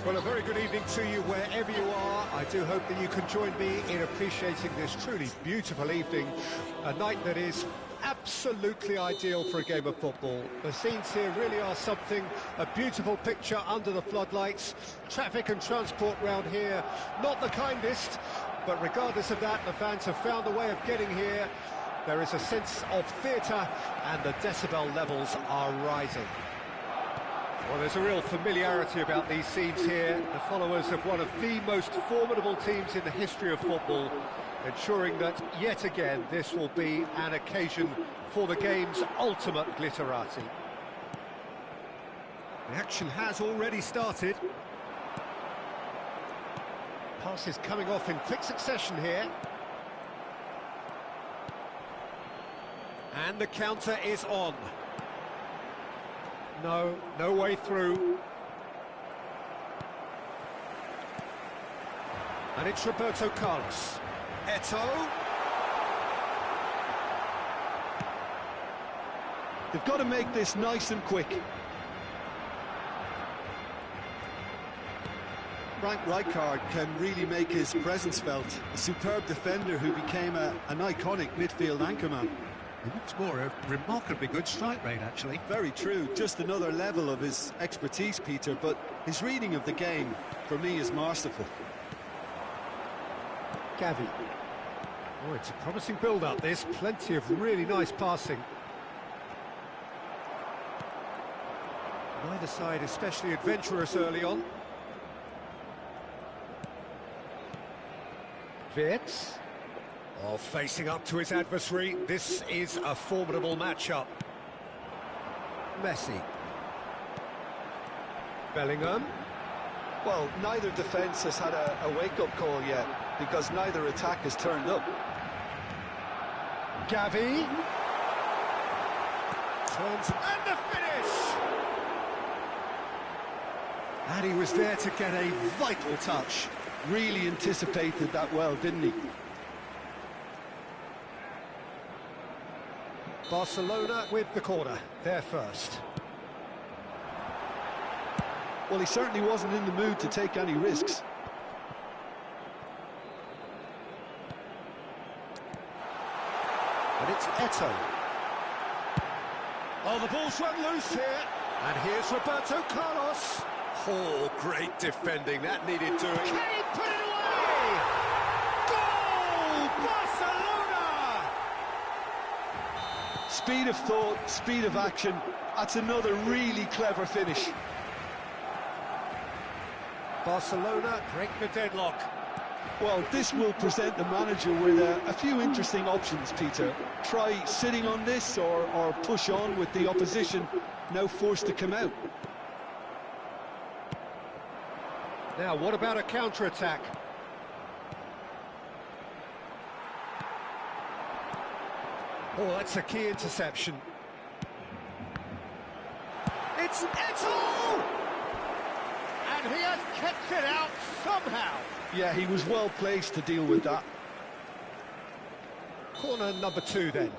Well, a very good evening to you wherever you are. I do hope that you can join me in appreciating this truly beautiful evening, a night that is absolutely ideal for a game of football. The scenes here really are something, a beautiful picture under the floodlights. Traffic and transport round here, not the kindest, but regardless of that, the fans have found a way of getting here. There is a sense of theatre and the decibel levels are rising. Well, there's a real familiarity about these scenes here. The followers of one of the most formidable teams in the history of football, ensuring that, yet again, this will be an occasion for the game's ultimate glitterati. The action has already started. Passes coming off in quick succession here. And the counter is on. No way through. And it's Roberto Carlos. Eto'o. They've got to make this nice and quick. Frank Rijkaard can really make his presence felt. A superb defender who became an iconic midfield anchorman. It's more a remarkably good strike rate, actually. Very true. Just another level of his expertise, Peter, but his reading of the game, for me, is masterful. Gavi. Oh, it's a promising build-up, this. Plenty of really nice passing. Neither side especially adventurous early on. Wirtz. Oh, facing up to his adversary, this is a formidable matchup. Messi. Bellingham. Well, neither defence has had a wake-up call yet, because neither attack has turned up. Gavi. Turns and the finish! And he was there to get a vital touch. Really anticipated that well, didn't he? Barcelona with the corner, there first. Well, he certainly wasn't in the mood to take any risks. And it's Eto'o. Oh, the ball's run loose here. And here's Roberto Carlos. Oh, great defending, that needed doing. Can he put it away? Goal! Barcelona! Speed of thought, speed of action. That's another really clever finish. Barcelona break the deadlock. Well, this will present the manager with a few interesting options, Peter. Try sitting on this or push on with the opposition, now forced to come out. Now, what about a counter-attack? Oh, that's a key interception. It's Eto'o! And he has kept it out somehow. Yeah, he was well placed to deal with that. Corner number 2 then.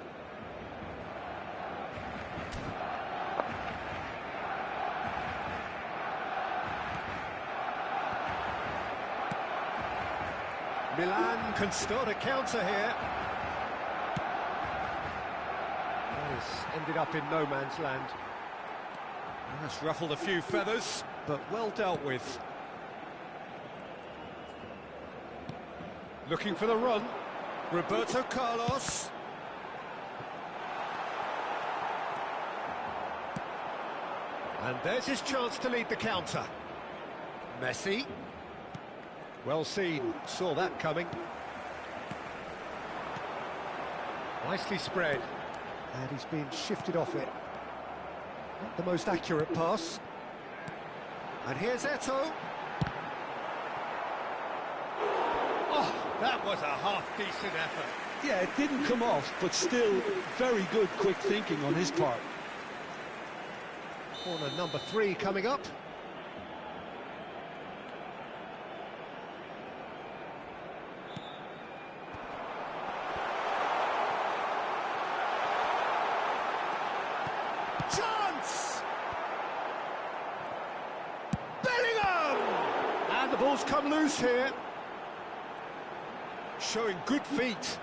Milan can start a counter here. This ended up in no man's land. That's ruffled a few feathers, but well dealt with. Looking for the run. Roberto Carlos. And there's his chance to lead the counter. Messi. Well seen, saw that coming. Nicely spread. And he's been shifted off it. Not the most accurate pass. And here's Eto'o. Oh, that was a half-decent effort. Yeah, it didn't come off, but still very good quick thinking on his part. Corner number 3 coming up. Chance! Bellingham! ball's come loose here. Showing good feet.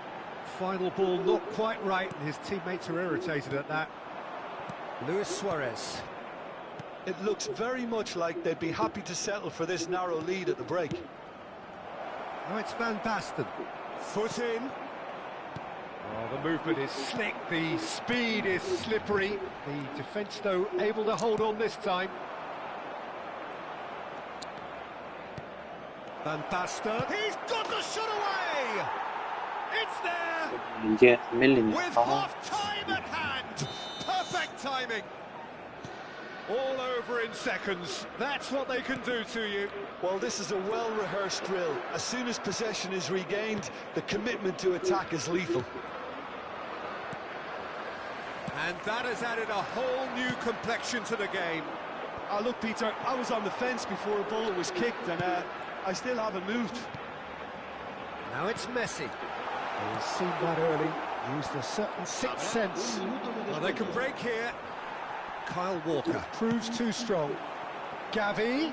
Final ball not quite right, and his teammates are irritated at that. Luis Suarez. It looks very much like they'd be happy to settle for this narrow lead at the break. Now it's Van Basten. Foot in. Oh, the movement is slick, the speed is slippery. The defence, though, able to hold on this time. Van Basten. He's got the shot away! It's there! With half-time at hand! Perfect timing! All over in seconds. That's what they can do to you. Well, this is a well-rehearsed drill. As soon as possession is regained, the commitment to attack is lethal. And that has added a whole new complexion to the game. Look, Peter, I was on the fence before a ball was kicked, and I still haven't moved. Now it's Messi. He's seen that early, used a certain sixth sense. Well, they can break here. Kyle Walker proves too strong. Gavi.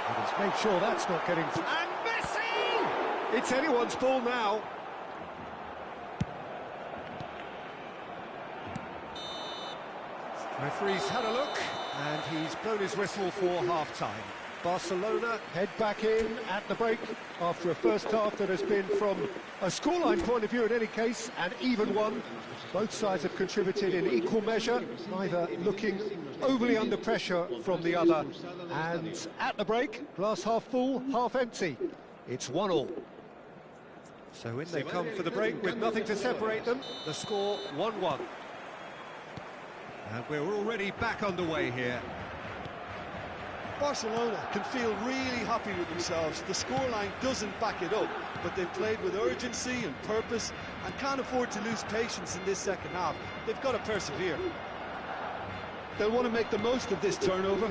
And he's made sure that's not getting through. And Messi! It's anyone's ball now. Referee's had a look, and he's blown his whistle for half-time. Barcelona head back in at the break after a first half that has been, from a scoreline point of view in any case, an even one. Both sides have contributed in equal measure, neither looking overly under pressure from the other. And at the break, glass half full, half empty. It's 1-1. So in they come for the break with nothing to separate them. The score 1-1. And we're already back underway here. Barcelona can feel really happy with themselves. The scoreline doesn't back it up, but they've played with urgency and purpose and can't afford to lose patience in this second half. They've got to persevere. They'll want to make the most of this turnover.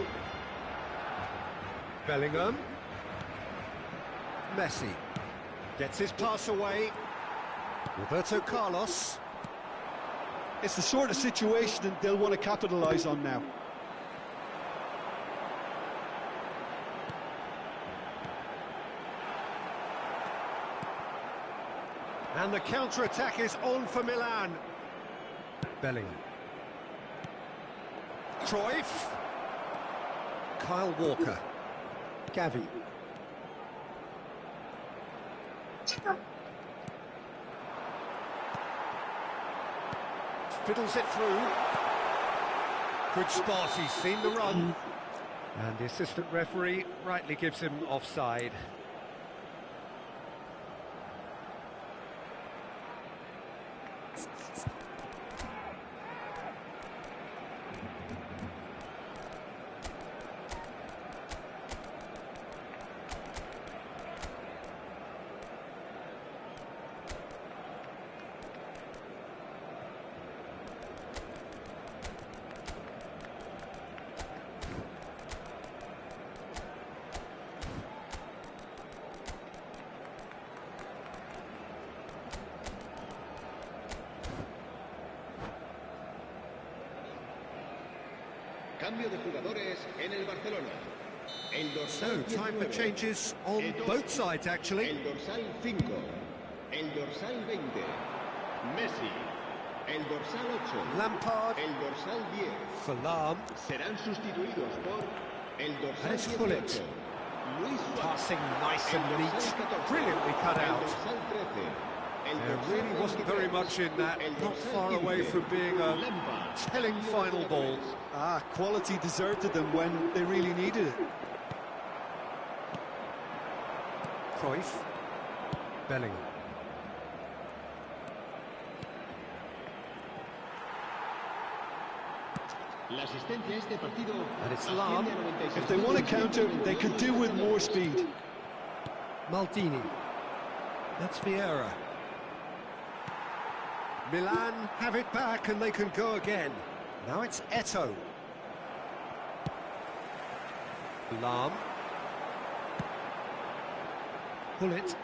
Bellingham. Messi gets his pass away. Roberto Carlos. It's the sort of situation that they'll want to capitalise on now. And the counter-attack is on for Milan. Bellingham. Cruyff. Kyle Walker. Gavi. Fiddles it through. Good spot, he's seen the run. And the assistant referee rightly gives him offside. Cambio de jugadores en el Barcelona. So, time for changes on both sides, actually. El dorsal 5, el dorsal 20, Messi, el dorsal 8, Lampard, el dorsal 10, for Lahm. serán sustituidos por el dorsal And it's 18, Gullit. Luis Suárez, Passing nice and el neat, dorsal 14, brilliantly cut el out. dorsal 13, el There dorsal really wasn't very 23, much in that, el not dorsal far away 15, from being a Lampard. telling final ball. Quality deserted them when they really needed it. Cruyff. Bellingham. La asistencia a este partido And it's asciende Lahm. a 96. If they want to counter, they could do with more speed. Maldini. That's Vieira. Milan have it back and they can go again. Now it's Eto'o. Lahm. Gullit.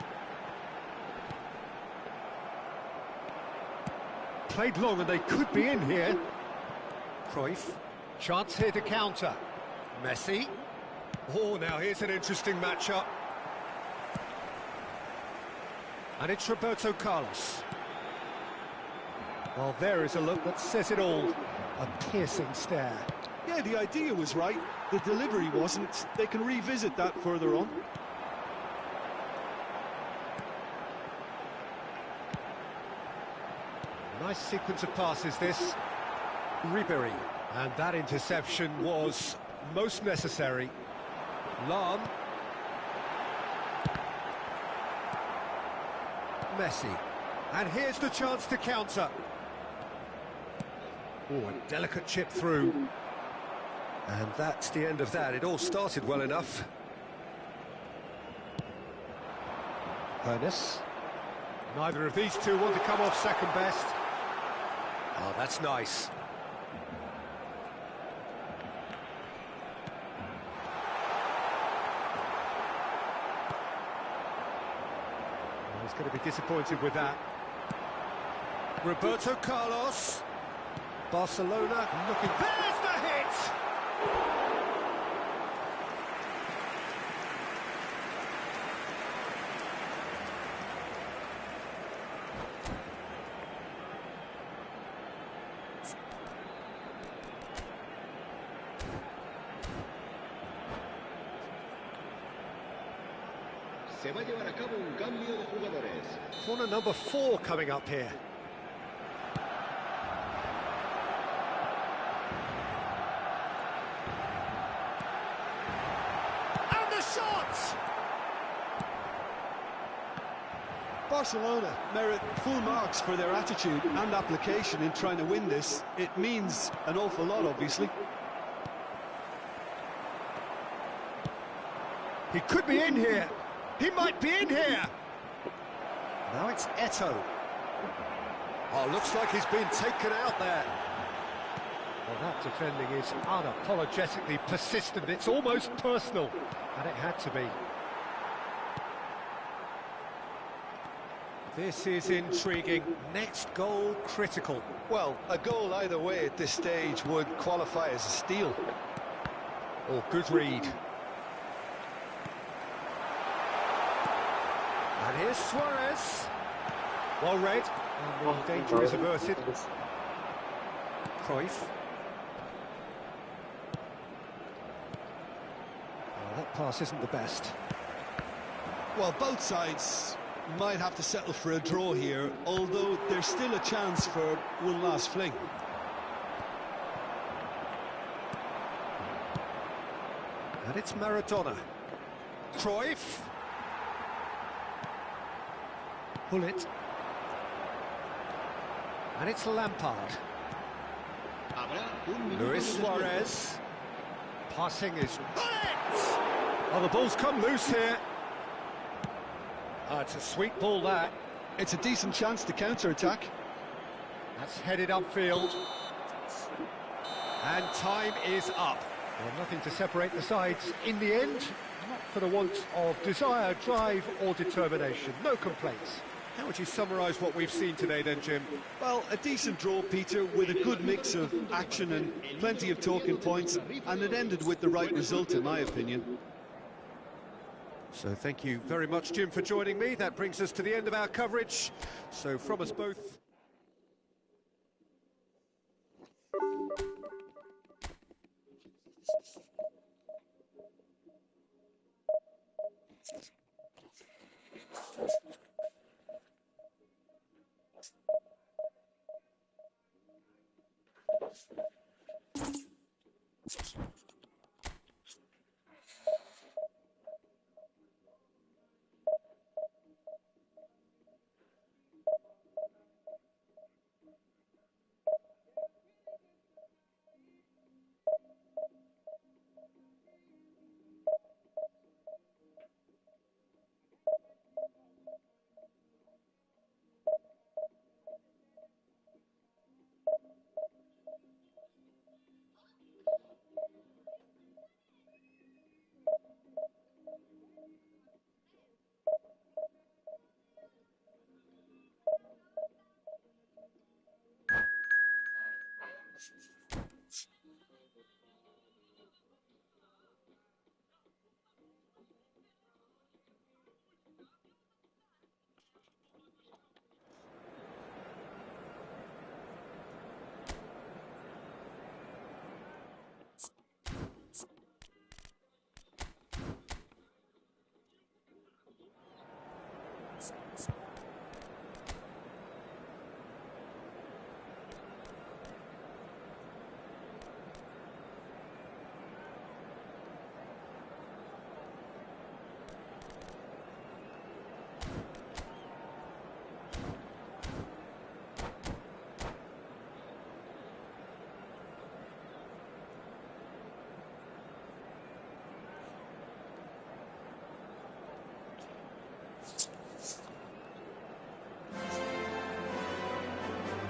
Played long and they could be in here. Cruyff. Chance here to counter. Messi. Oh, now here's an interesting matchup. And it's Roberto Carlos. Well, there is a look that says it all. A piercing stare. Yeah, the idea was right. The delivery wasn't. They can revisit that further on. Nice sequence of passes, this. Ribery. And that interception was most necessary. Lam. Messi. And here's the chance to counter. Oh, a delicate chip through. And that's the end of that. It all started well enough. Ernest. Neither of these two want to come off second best. Oh, that's nice. He's going to be disappointed with that. Roberto Carlos. Barcelona looking... There's the hit! Se va a llevar a cabo un cambio de jugadores. Corner number 4 coming up here. And the shot! Barcelona merit full marks for their attitude and application in trying to win this. It means an awful lot, obviously. He could be in here. He might be in here. Now it's Eto'o. Oh, looks like he's been taken out there. Well, that defending is unapologetically persistent. It's almost personal, and it had to be. This is intriguing. Next goal critical. Well, a goal either way at this stage would qualify as a steal. Oh, good read. And here's Suarez. Well read. And the danger is averted. Cruyff. Oh, that pass isn't the best. Well, both sides might have to settle for a draw here, although there's still a chance for one last fling. And it's Maradona. Cruyff. Bullet. And it's Lampard. Luis Suarez. Passing is... Bullet! Oh, the ball's come loose here. Oh, it's a sweet ball, that. It's a decent chance to counter-attack. That's headed upfield. And time is up. Well, nothing to separate the sides in the end. Not for the want of desire, drive or determination. No complaints. How would you summarise what we've seen today then, Jim? Well, a decent draw, Peter, with a good mix of action and plenty of talking points, and it ended with the right result, in my opinion. So thank you very much, Jim, for joining me. That brings us to the end of our coverage. So from us both...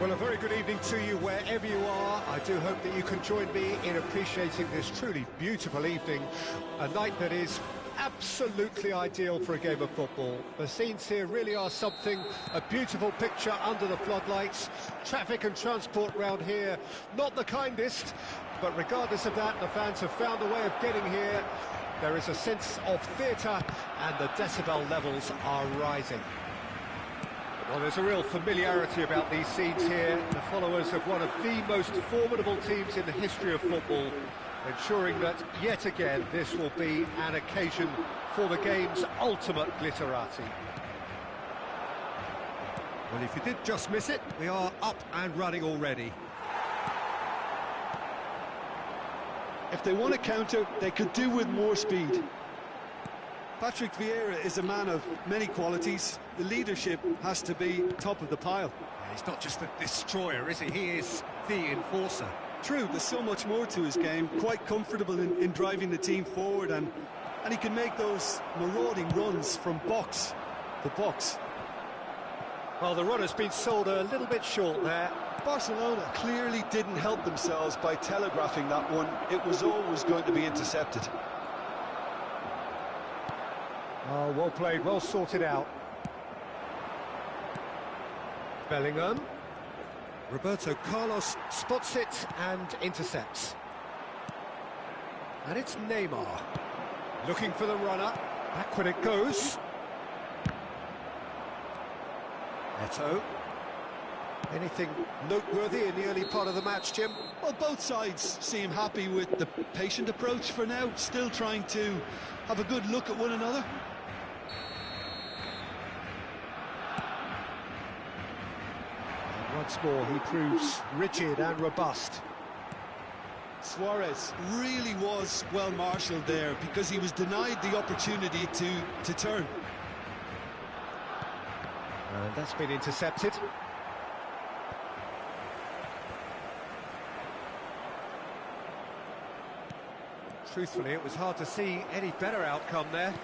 Well, a very good evening to you wherever you are. I do hope that you can join me in appreciating this truly beautiful evening, a night that is absolutely ideal for a game of football. The scenes here really are something, a beautiful picture under the floodlights. Traffic and transport round here, not the kindest, but regardless of that, the fans have found a way of getting here. There is a sense of theatre and the decibel levels are rising. Well, there's a real familiarity about these scenes here. The followers of one of the most formidable teams in the history of football, ensuring that, yet again, this will be an occasion for the game's ultimate glitterati. Well, if you did just miss it, we are up and running already. If they want to counter, they could do with more speed. Patrick Vieira is a man of many qualities. The leadership has to be top of the pile. Yeah, he's not just the destroyer, is he? He is the enforcer. True, there's so much more to his game. Quite comfortable in driving the team forward, and he can make those marauding runs from box to box. Well, the run has been sold a little bit short there. Barcelona clearly didn't help themselves by telegraphing that one. It was always going to be intercepted. Oh, well played, well sorted out. Bellingham. Roberto Carlos spots it and intercepts. And it's Neymar. Looking for the runner. Backward it goes. Neto. Anything noteworthy in the early part of the match, Jim? Well, both sides seem happy with the patient approach for now, still trying to have a good look at one another. And once more, he proves rigid and robust. Suarez really was well marshalled there because he was denied the opportunity to turn. And that's been intercepted. Truthfully, it was hard to see any better outcome there.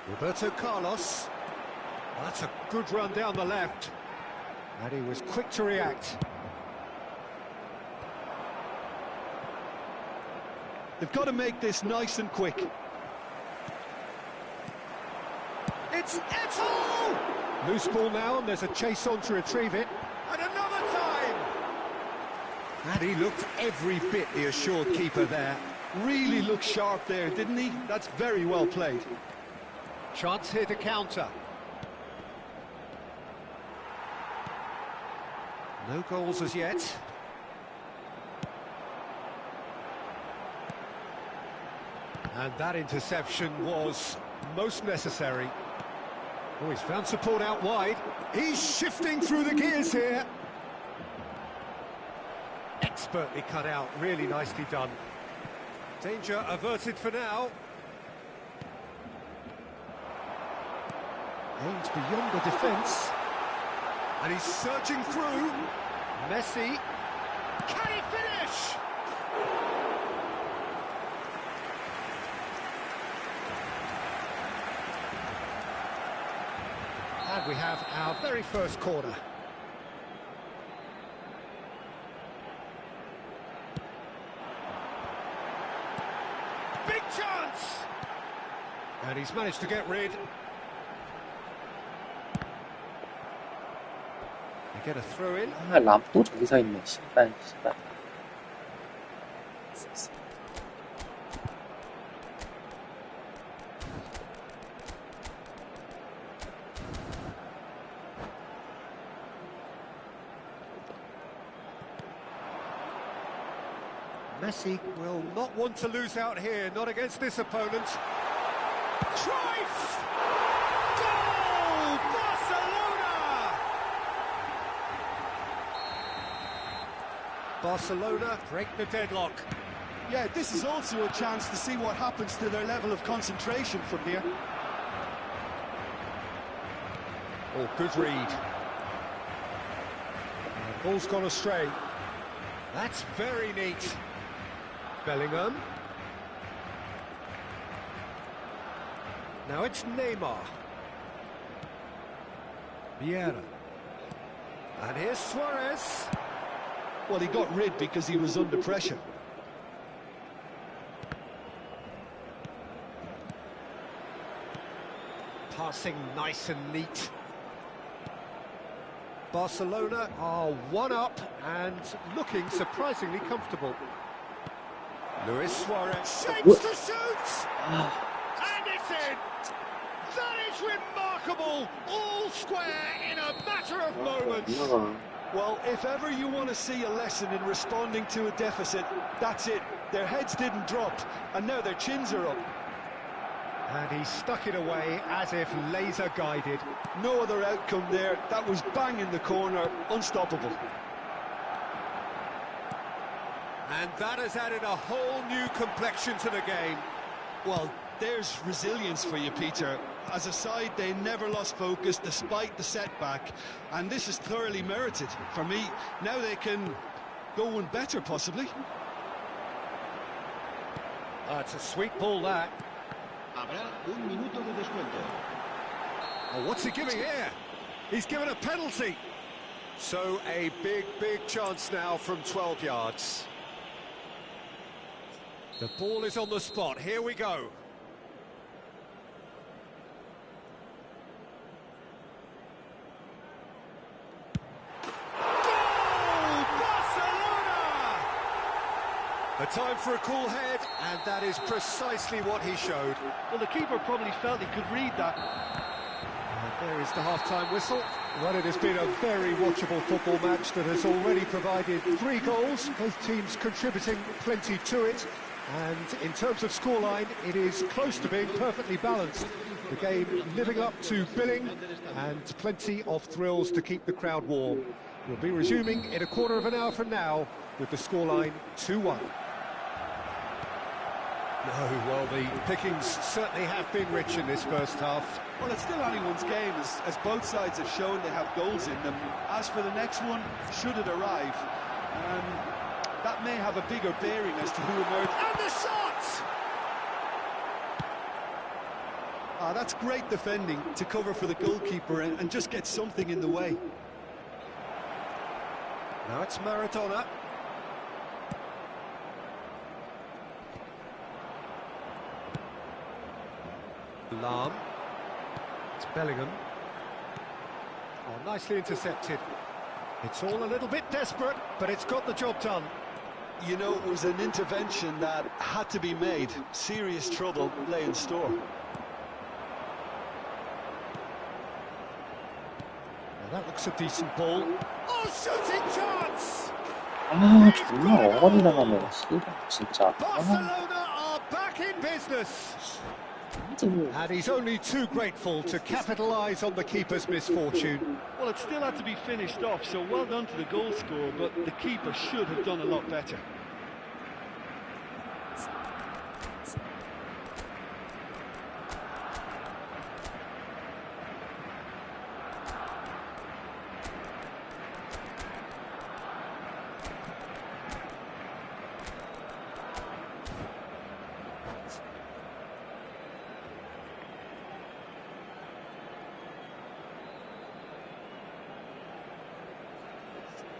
Roberto Carlos. Well, that's a good run down the left. And he was quick to react. They've got to make this nice and quick. It's Eto'o! Loose ball now, and there's a chase on to retrieve it. And another time! And he looked every bit the assured keeper there. Really looked sharp there, didn't he? That's very well played. Chance here to counter. No goals as yet. And that interception was most necessary. Oh, he's found support out wide. He's shifting through the gears here. Expertly cut out, really nicely done. Danger averted for now. Aims beyond the defence. And he's surging through. Messi. Can he finish? And we have our very first corner. Big chance! And he's managed to get rid. They get a throw in. 아, 람 또 저기 서 있네. 씨발. Messi will not want to lose out here, not against this opponent. Cruyff! Goal! Barcelona! Barcelona break the deadlock. Yeah, this is also a chance to see what happens to their level of concentration from here. Oh, good read. And the ball's gone astray. That's very neat. Bellingham. Now it's Neymar. Vieira. And here's Suarez. Well, he got rid because he was under pressure. Passing nice and neat. Barcelona are one up and looking surprisingly comfortable. Luis Suarez shapes to shoot! And it's in! That is remarkable! All square in a matter of moments! Well, if ever you want to see a lesson in responding to a deficit, that's it. Their heads didn't drop, and now their chins are up. And he stuck it away as if laser-guided. No other outcome there. That was bang in the corner, unstoppable. And that has added a whole new complexion to the game. Well, there's resilience for you, Peter. As a side, they never lost focus despite the setback, and this is thoroughly merited. For me, now they can go one better, possibly. It's a sweet ball, that. Habrá un minuto de descuento. Oh, what's he giving here? He's given a penalty. So a big chance now from 12 yards. The ball is on the spot. Here we go. Goal! Barcelona! A time for a cool head, and that is precisely what he showed. Well, the keeper probably felt he could read that. There is the half-time whistle. Well, it has been a very watchable football match that has already provided 3 goals, both teams contributing plenty to it. And in terms of scoreline, it is close to being perfectly balanced. The game living up to billing and plenty of thrills to keep the crowd warm. We'll be resuming in a quarter of an hour from now with the scoreline 2-1. No, well, the pickings certainly have been rich in this first half. Well, it's still anyone's game, as both sides have shown they have goals in them. As for the next one, should it arrive, that may have a bigger bearing as to who emerges. And the shot! That's great defending to cover for the goalkeeper and just get something in the way. Now it's Maradona. Lahm. It's Bellingham. Oh, nicely intercepted. It's all a little bit desperate, but it's got the job done. You know, it was an intervention that had to be made. Serious trouble lay in store. Now that looks a decent ball. Oh, shooting chance! 정말 어머니 나가면 진짜. Barcelona are back in business. And he's only too grateful to capitalise on the keeper's misfortune. Well, it still had to be finished off, so well done to the goal scorer, but the keeper should have done a lot better.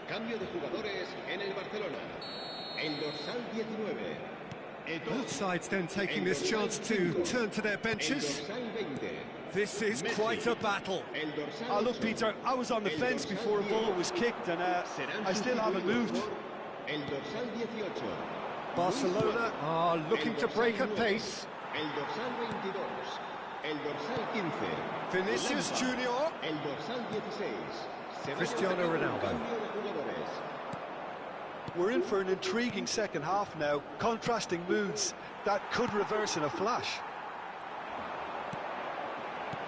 Cambio de jugadores en el Barcelona. El dorsal 19. Both sides then taking this chance to turn to their benches. This is quite a battle. Look, Peter, I was on the fence before a ball was kicked, and I still haven't moved. El dorsal 18. Barcelona are looking to break at pace. El dorsal 22. El dorsal 15. Vinicius Junior. El dorsal 16. Cristiano Ronaldo. We're in for an intriguing second half now. Contrasting moods that could reverse in a flash.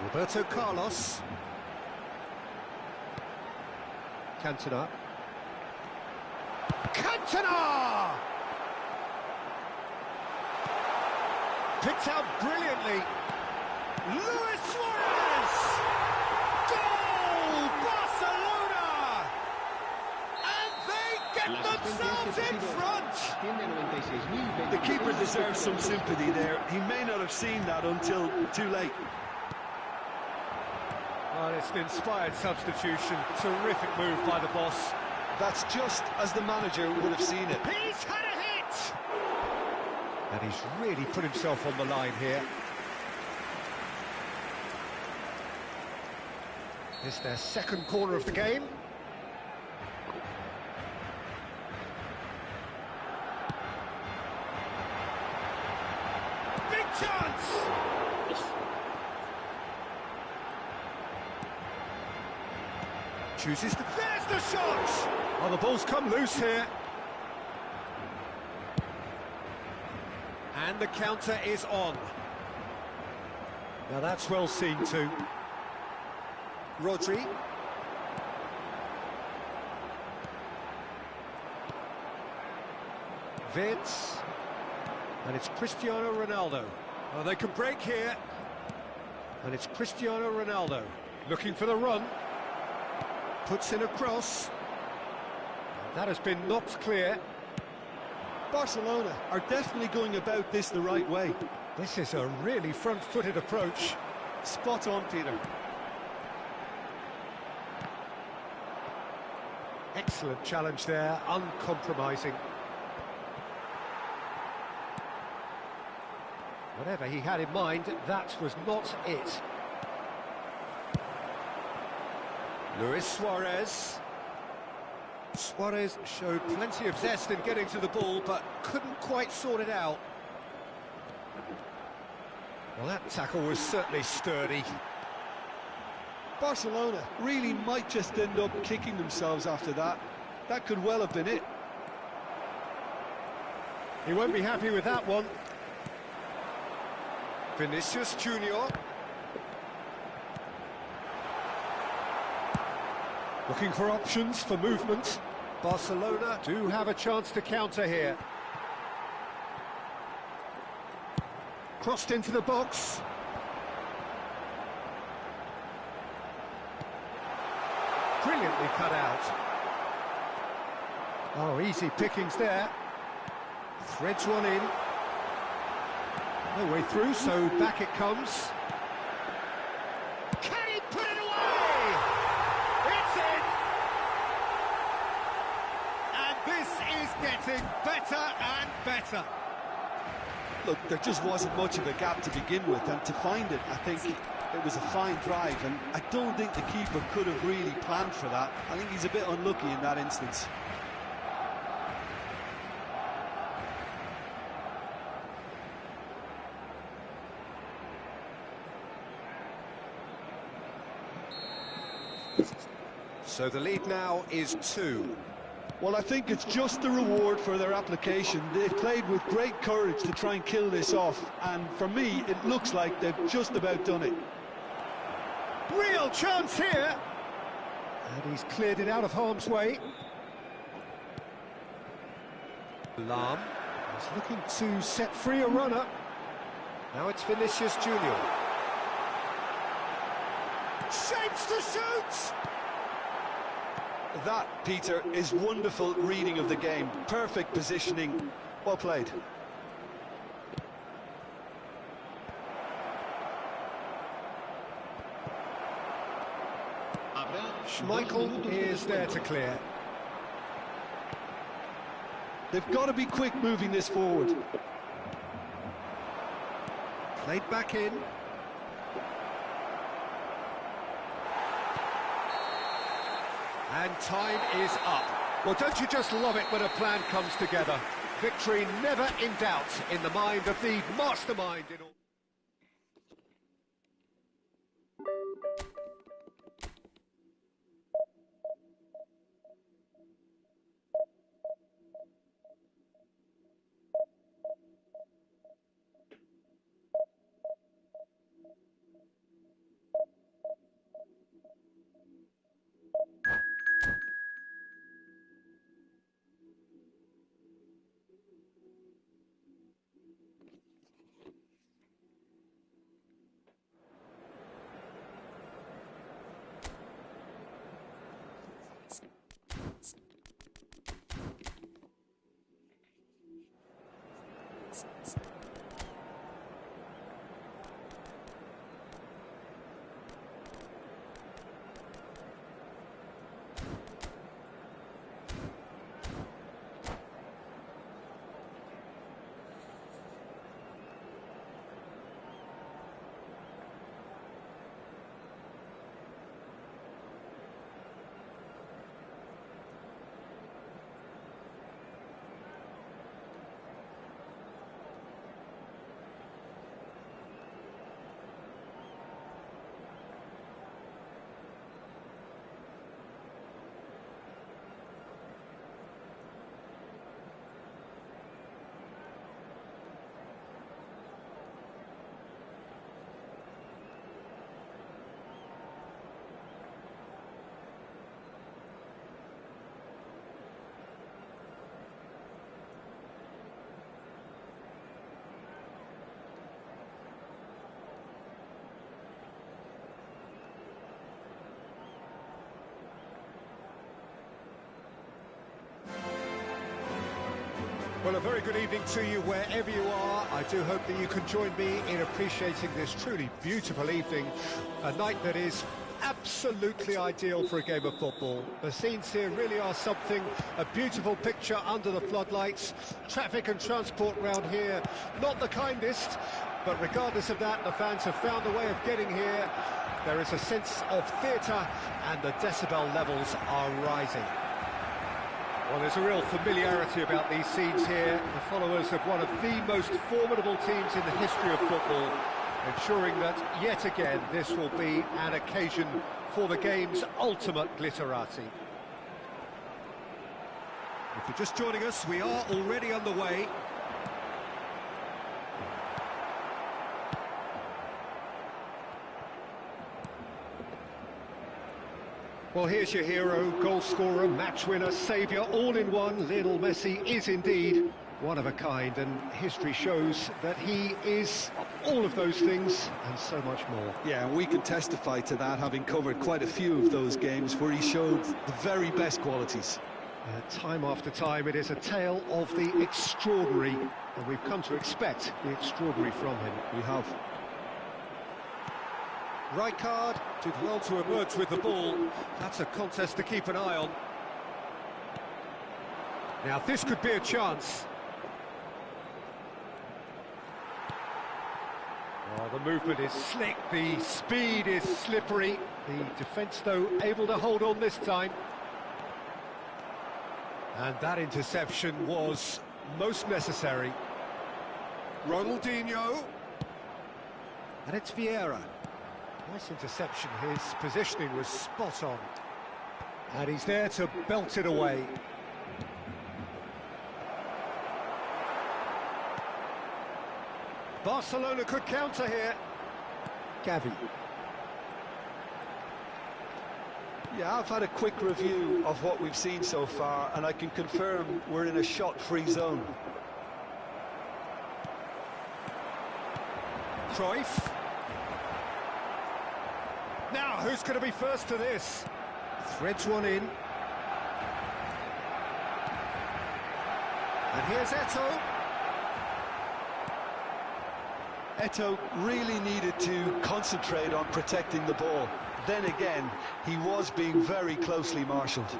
Roberto Carlos. Cantona. Cantona! Picked out brilliantly. Luis Suarez! Goal! Barcelona! And they get themselves in front! The keeper deserves some sympathy there. He may not have seen that until too late. Well, it's an inspired substitution. Terrific move by the boss. That's just as the manager would have seen it. He's had a hit! And he's really put himself on the line here. It's their second corner of the game. Big chance! Chooses to... There's the shot! Oh, the ball's come loose here. And the counter is on. Now that's well seen too. Rodri. Vince. And it's Cristiano Ronaldo. Oh, they can break here. And it's Cristiano Ronaldo. Looking for the run. Puts in a cross. That has been knocked clear. Barcelona are definitely going about this the right way. This is a really front-footed approach. Spot on, Peter. Excellent challenge there, uncompromising. Whatever he had in mind, that was not it. Luis Suarez. Suarez showed plenty of zest in getting to the ball, but couldn't quite sort it out. Well, that tackle was certainly sturdy. Barcelona really might just end up kicking themselves after that. That could well have been it. He won't be happy with that one. Vinicius Junior. Looking for options for movement. Barcelona do have a chance to counter here. Crossed into the box. Brilliantly cut out. Oh, easy pickings there. Threads one in. No way through, so back it comes. Can he put it away? It's in! And this is getting better and better. Look, there just wasn't much of a gap to begin with, and to find it, I think it was a fine drive, and I don't think the keeper could have really planned for that. I think he's a bit unlucky in that instance. So the lead now is 2. Well, I think it's just the reward for their application. They've played with great courage to try and kill this off, and for me, it looks like they've just about done it. Real chance here! And he's cleared it out of harm's way. Lam is looking to set free a runner. Now it's Vinicius Junior. Shapes to shoot! That, Peter, is wonderful reading of the game. Perfect positioning. Well played. Schmeichel is there to clear. They've got to be quick moving this forward. Played back in. And time is up. Well, don't you just love it when a plan comes together? Victory never in doubt in the mind of the mastermind in all. Well, a very good evening to you wherever you are. I do hope that you can join me in appreciating this truly beautiful evening, a night that is absolutely ideal for a game of football. The scenes here really are something, a beautiful picture under the floodlights. Traffic and transport round here, not the kindest, but regardless of that, the fans have found a way of getting here. There is a sense of theatre and the decibel levels are rising. Well, there's a real familiarity about these scenes here. The followers of one of the most formidable teams in the history of football, ensuring that, yet again, this will be an occasion for the game's ultimate glitterati. If you're just joining us, we are already underway. Well, here's your hero, goal scorer, match winner, saviour, all in one. Lionel Messi is indeed one of a kind, and history shows that he is all of those things and so much more. Yeah, we can testify to that, having covered quite a few of those games where he showed the very best qualities. Time after time, it is a tale of the extraordinary, and we've come to expect the extraordinary from him. We have. Rijkaard did well to emerge with the ball. That's a contest to keep an eye on. Now, this could be a chance. Oh, the movement is slick, the speed is slippery. The defence, though, able to hold on this time. And that interception was most necessary. Ronaldinho. And it's Vieira. Nice interception, his positioning was spot on. And he's there to belt it away. Barcelona could counter here. Gavi. Yeah, I've had a quick review of what we've seen so far, and I can confirm we're in a shot-free zone. Cruyff. Now, who's going to be first to this? Threads one in. And here's Eto'o. Eto'o really needed to concentrate on protecting the ball. Then again, he was being very closely marshalled.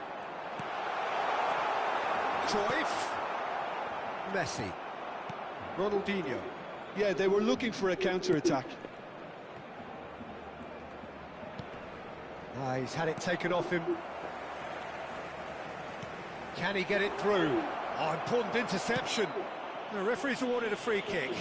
Cruyff. Messi. Ronaldinho. Yeah, they were looking for a counter-attack. He's had it taken off him. Can he get it through? Oh, important interception. The referee's awarded a free kick.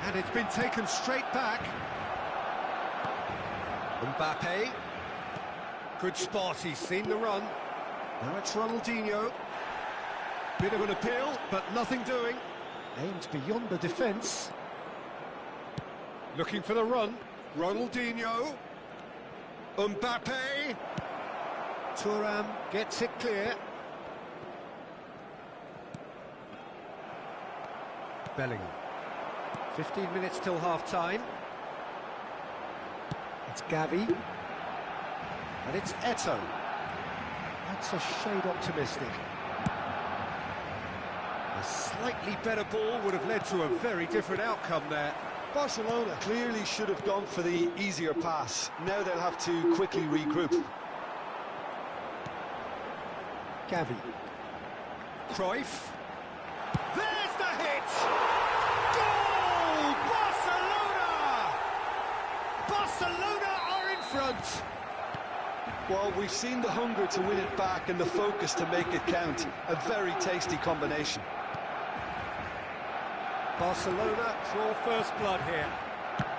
And it's been taken straight back. Mbappe. Good spot, he's seen the run. Now it's Ronaldinho. Bit of an appeal, but nothing doing. Aimed beyond the defence. Looking for the run. Ronaldinho. Mbappe. Thuram gets it clear. Bellingham. 15 minutes till half-time. It's Gavi. And it's Eto'o. That's a shade optimistic. A slightly better ball would have led to a very different outcome there. Barcelona clearly should have gone for the easier pass. Now they'll have to quickly regroup. Gavi. Cruyff. There's the hit! Goal! Barcelona! Barcelona are in front! Well, we've seen the hunger to win it back and the focus to make it count. A very tasty combination. Barcelona draw first blood here.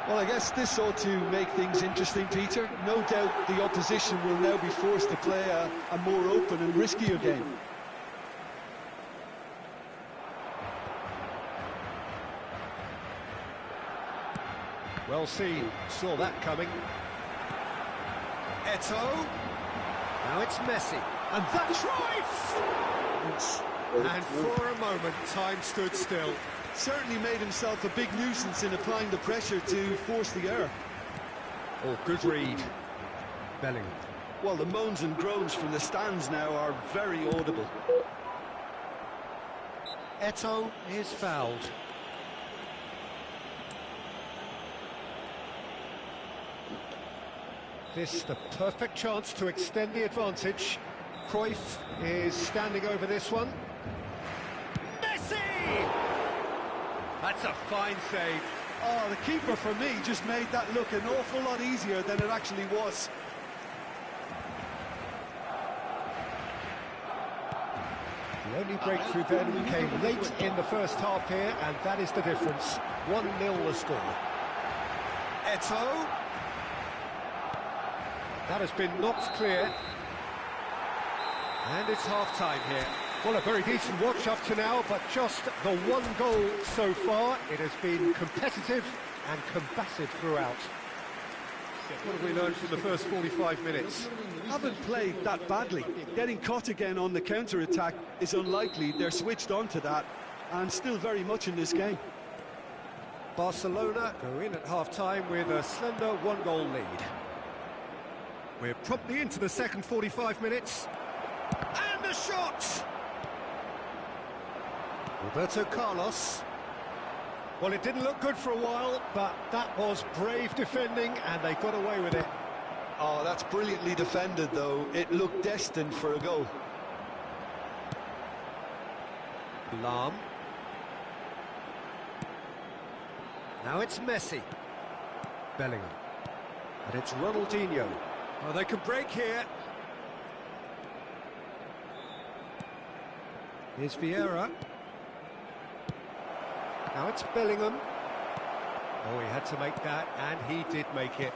Well, I guess this ought to make things interesting, Peter. No doubt the opposition will now be forced to play a more open and riskier game. Well seen, saw that coming. Eto'o. Now it's Messi. And that's Cruyff! And for a moment, time stood still. Certainly made himself a big nuisance in applying the pressure to force the error. Oh, good read. Bellingham. Well, the moans and groans from the stands now are very audible. Eto'o is fouled. This the perfect chance to extend the advantage. Cruyff is standing over this one. Messi! That's a fine save. Oh, the keeper, for me, just made that look an awful lot easier than it actually was. The only breakthrough then came late in the first half here, and that is the difference. 1-0 the score. Eto'o. That has been knocked clear. And it's half-time here. Well, a very decent watch up to now, but just the one goal so far. It has been competitive and combative throughout. What have we learned from the first 45 minutes? Haven't played that badly. Getting caught again on the counter-attack is unlikely. They're switched on to that, and still very much in this game. Barcelona go in at half-time with a slender one-goal lead. We're promptly into the second 45 minutes. And the shot! Roberto Carlos. Well, it didn't look good for a while, but that was brave defending, and they got away with it. Oh, that's brilliantly defended, though. It looked destined for a goal. Lahm. Now it's Messi. Bellingham. And it's Ronaldinho. Oh, they can break here. Here's Vieira. Now it's Bellingham. Oh, he had to make that, and he did make it.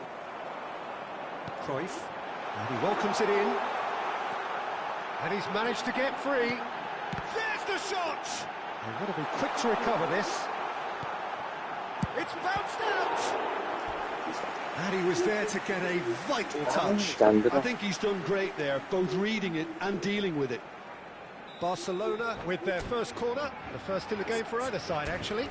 Cruyff. And he welcomes it in. And he's managed to get free. There's the shot! They've got to be quick to recover this. It's bounced out! And he was there to get a vital touch. I think he's done great there, both reading it and dealing with it. Barcelona with their first corner, the first in the game for either side, actually.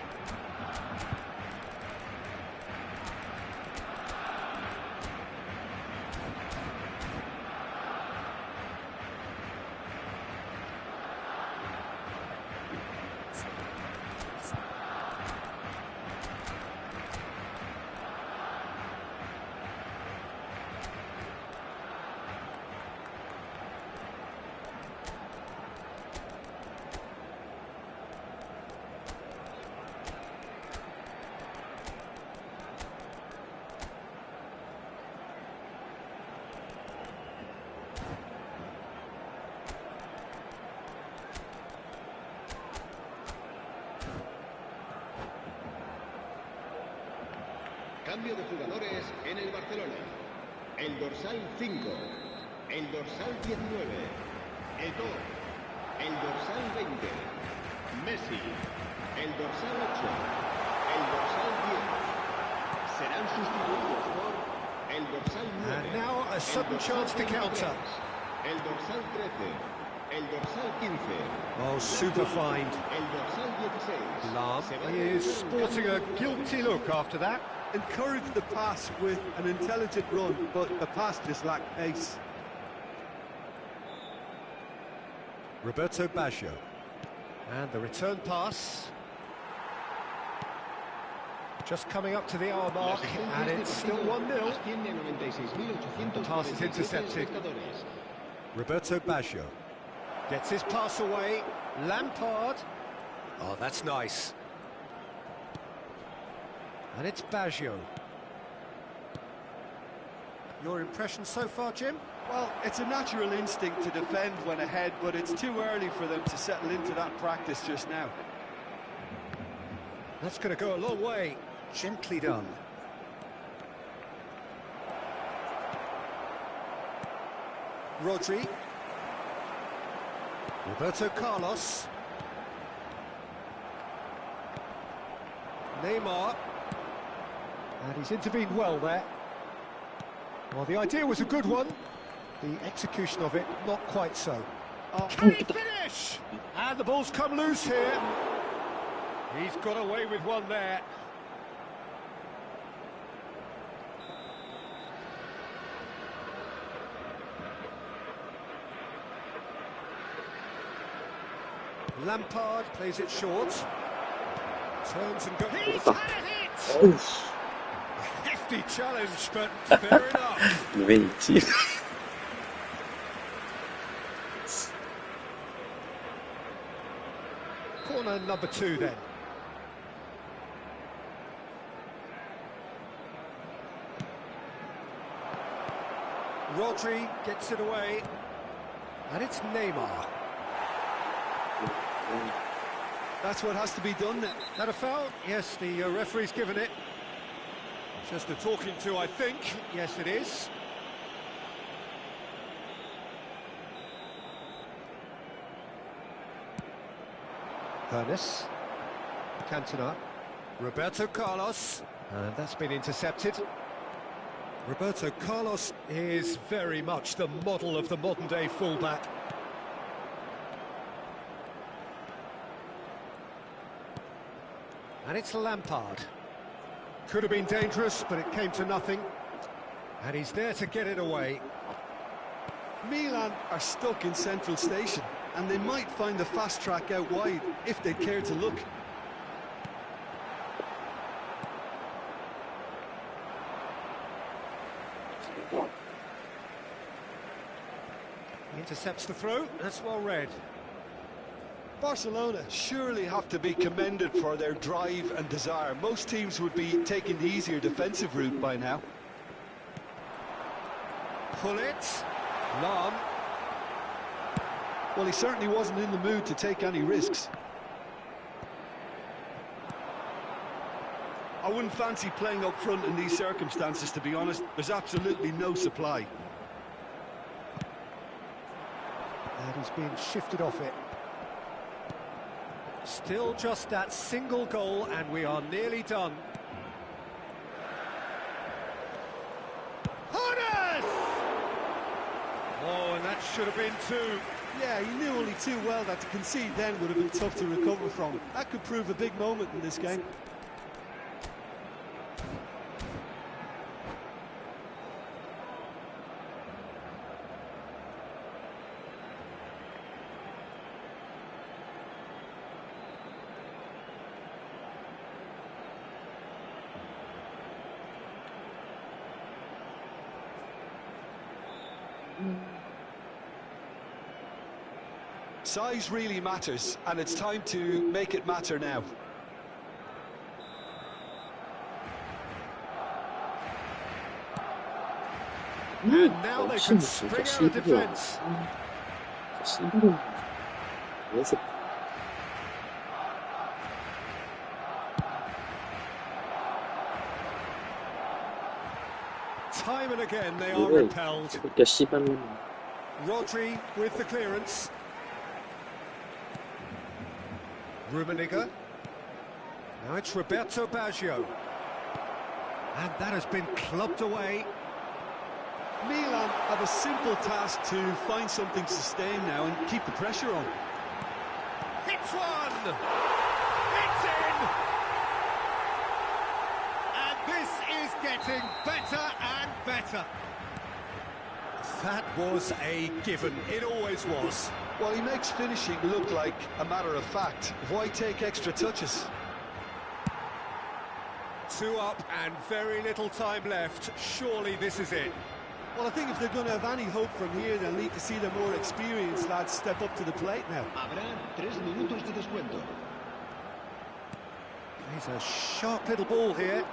Cambio de jugadores en el Barcelona. El dorsal 5, el dorsal 19, Eto'o, el dorsal 20, Messi, el dorsal 8, el dorsal 10. Serán sustituidos por el dorsal 9. And now a sudden chance to counter. El dorsal 13, el dorsal 15. Oh, super find. El dorsal 16. Lahm is sporting a guilty look after that. Encouraged the pass with an intelligent run, but the pass just lacked pace. Roberto Baggio. And the return pass. Just coming up to the hour mark, and it's still 1-0. The pass is intercepted. Roberto Baggio gets his pass away. Lampard. Oh, that's nice. And it's Baggio. Your impression so far, Jim? Well, it's a natural instinct to defend when ahead, but it's too early for them to settle into that practice just now. That's going to go a long way. Gently done. Rodri. Roberto Carlos. Neymar. And he's intervened well there. Well, the idea was a good one. The execution of it, not quite so. Oh, can he finish? And the ball's come loose here. He's got away with one there. Lampard plays it short. Turns and goes. He's had it! 어이씨. Hefty challenge, but fair enough. 왜 있지? Corner number 2 then. Rodri gets it away. And it's Neymar. That's what has to be done now. That a foul? Yes, the referee's given it. Just a talking to, I think. Yes, it is. Hernes. Cantona. Roberto Carlos. And that's been intercepted. Roberto Carlos is very much the model of the modern-day fullback. And it's Lampard. Could have been dangerous, but it came to nothing. And he's there to get it away. Milan are stuck in Central Station, and they might find the fast track out wide if they care to look. He intercepts the throw. That's well read. Barcelona surely have to be commended for their drive and desire. Most teams would be taking the easier defensive route by now. Pull it. Long. Well, he certainly wasn't in the mood to take any risks. I wouldn't fancy playing up front in these circumstances, to be honest. There's absolutely no supply. And he's being shifted off it. Still just that single goal, and we are nearly done. Hernes! Oh, and that should have been 2. Yeah, he knew only too well that to concede then would have been tough to recover from. That could prove a big moment in this game. Size really matters, and it's time to make it matter now. And now they can spring out of defence. Time and again they are repelled. Rodri with the clearance. Rummenigge. Now it's Roberto Baggio. And that has been clubbed away. Milan have a simple task to find something to sustain now and keep the pressure on. Hits one! It's in! And this is getting better and better. That was a given. It always was. Well, he makes finishing look like a matter of fact. Why take extra touches? 2 up and very little time left. Surely this is it. Well, I think if they're going to have any hope from here, they'll need to see the more experienced lads step up to the plate now. Habrá 3 minutos de descuento. He's a sharp little ball here.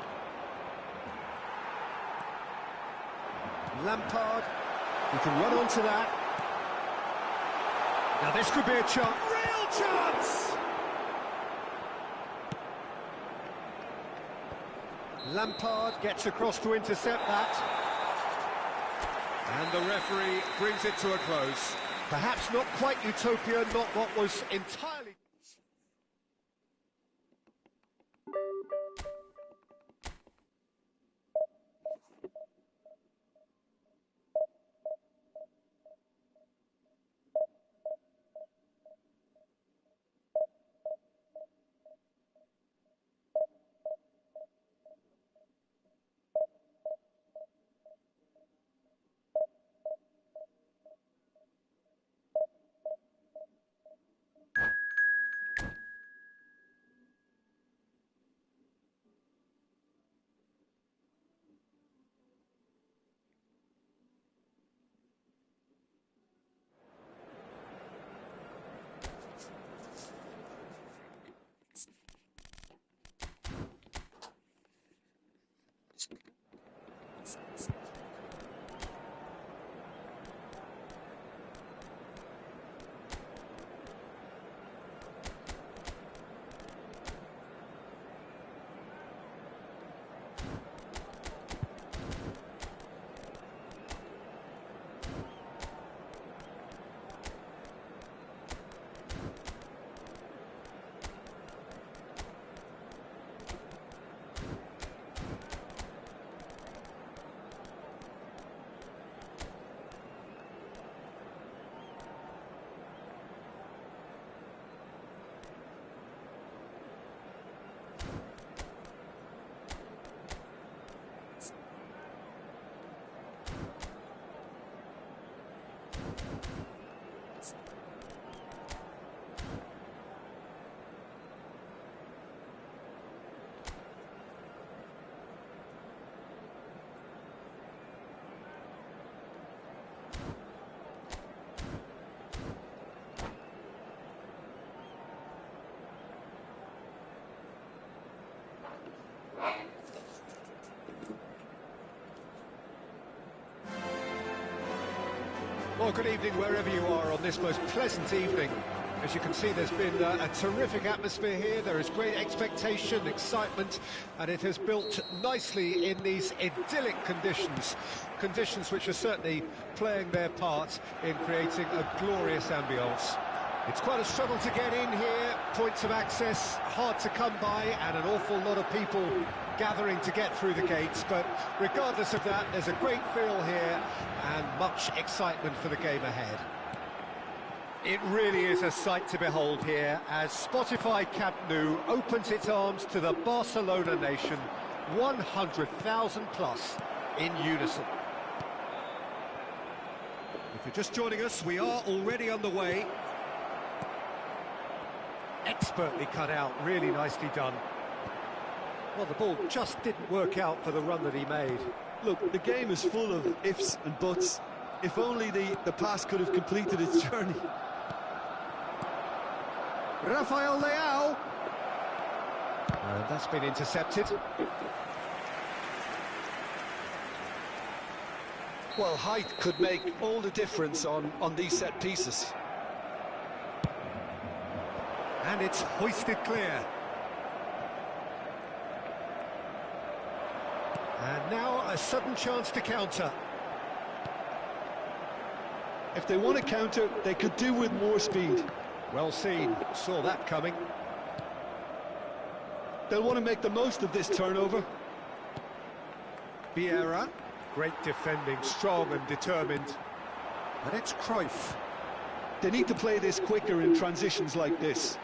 Lampard, he can run onto that. Now this could be a chance. Real chance! Lampard gets across to intercept that. And the referee brings it to a close. Perhaps not quite utopia, not what was entirely... Well, good evening wherever you are on this most pleasant evening. As you can see, there's been a terrific atmosphere here. There is great expectation, excitement, and it has built nicely in these idyllic conditions. Conditions which are certainly playing their part in creating a glorious ambience. It's quite a struggle to get in here, points of access hard to come by, and an awful lot of people gathering to get through the gates, but regardless of that, there's a great feel here and much excitement for the game ahead. It really is a sight to behold here as Spotify Camp Nou opens its arms to the Barcelona nation, 100,000 plus in unison. If you're just joining us, we are already on the way. Expertly cut out, really nicely done. Well, the ball just didn't work out for the run that he made. Look, the game is full of ifs and buts. If only the pass could have completed its journey. Rafael Leao. And that's been intercepted. Well, height could make all the difference on these set pieces. And it's hoisted clear. And now a sudden chance to counter. If they want to counter, they could do with more speed. Well seen, saw that coming. They'll want to make the most of this turnover. Vieira, great defending, strong and determined. And it's Cruyff. They need to play this quicker in transitions like this.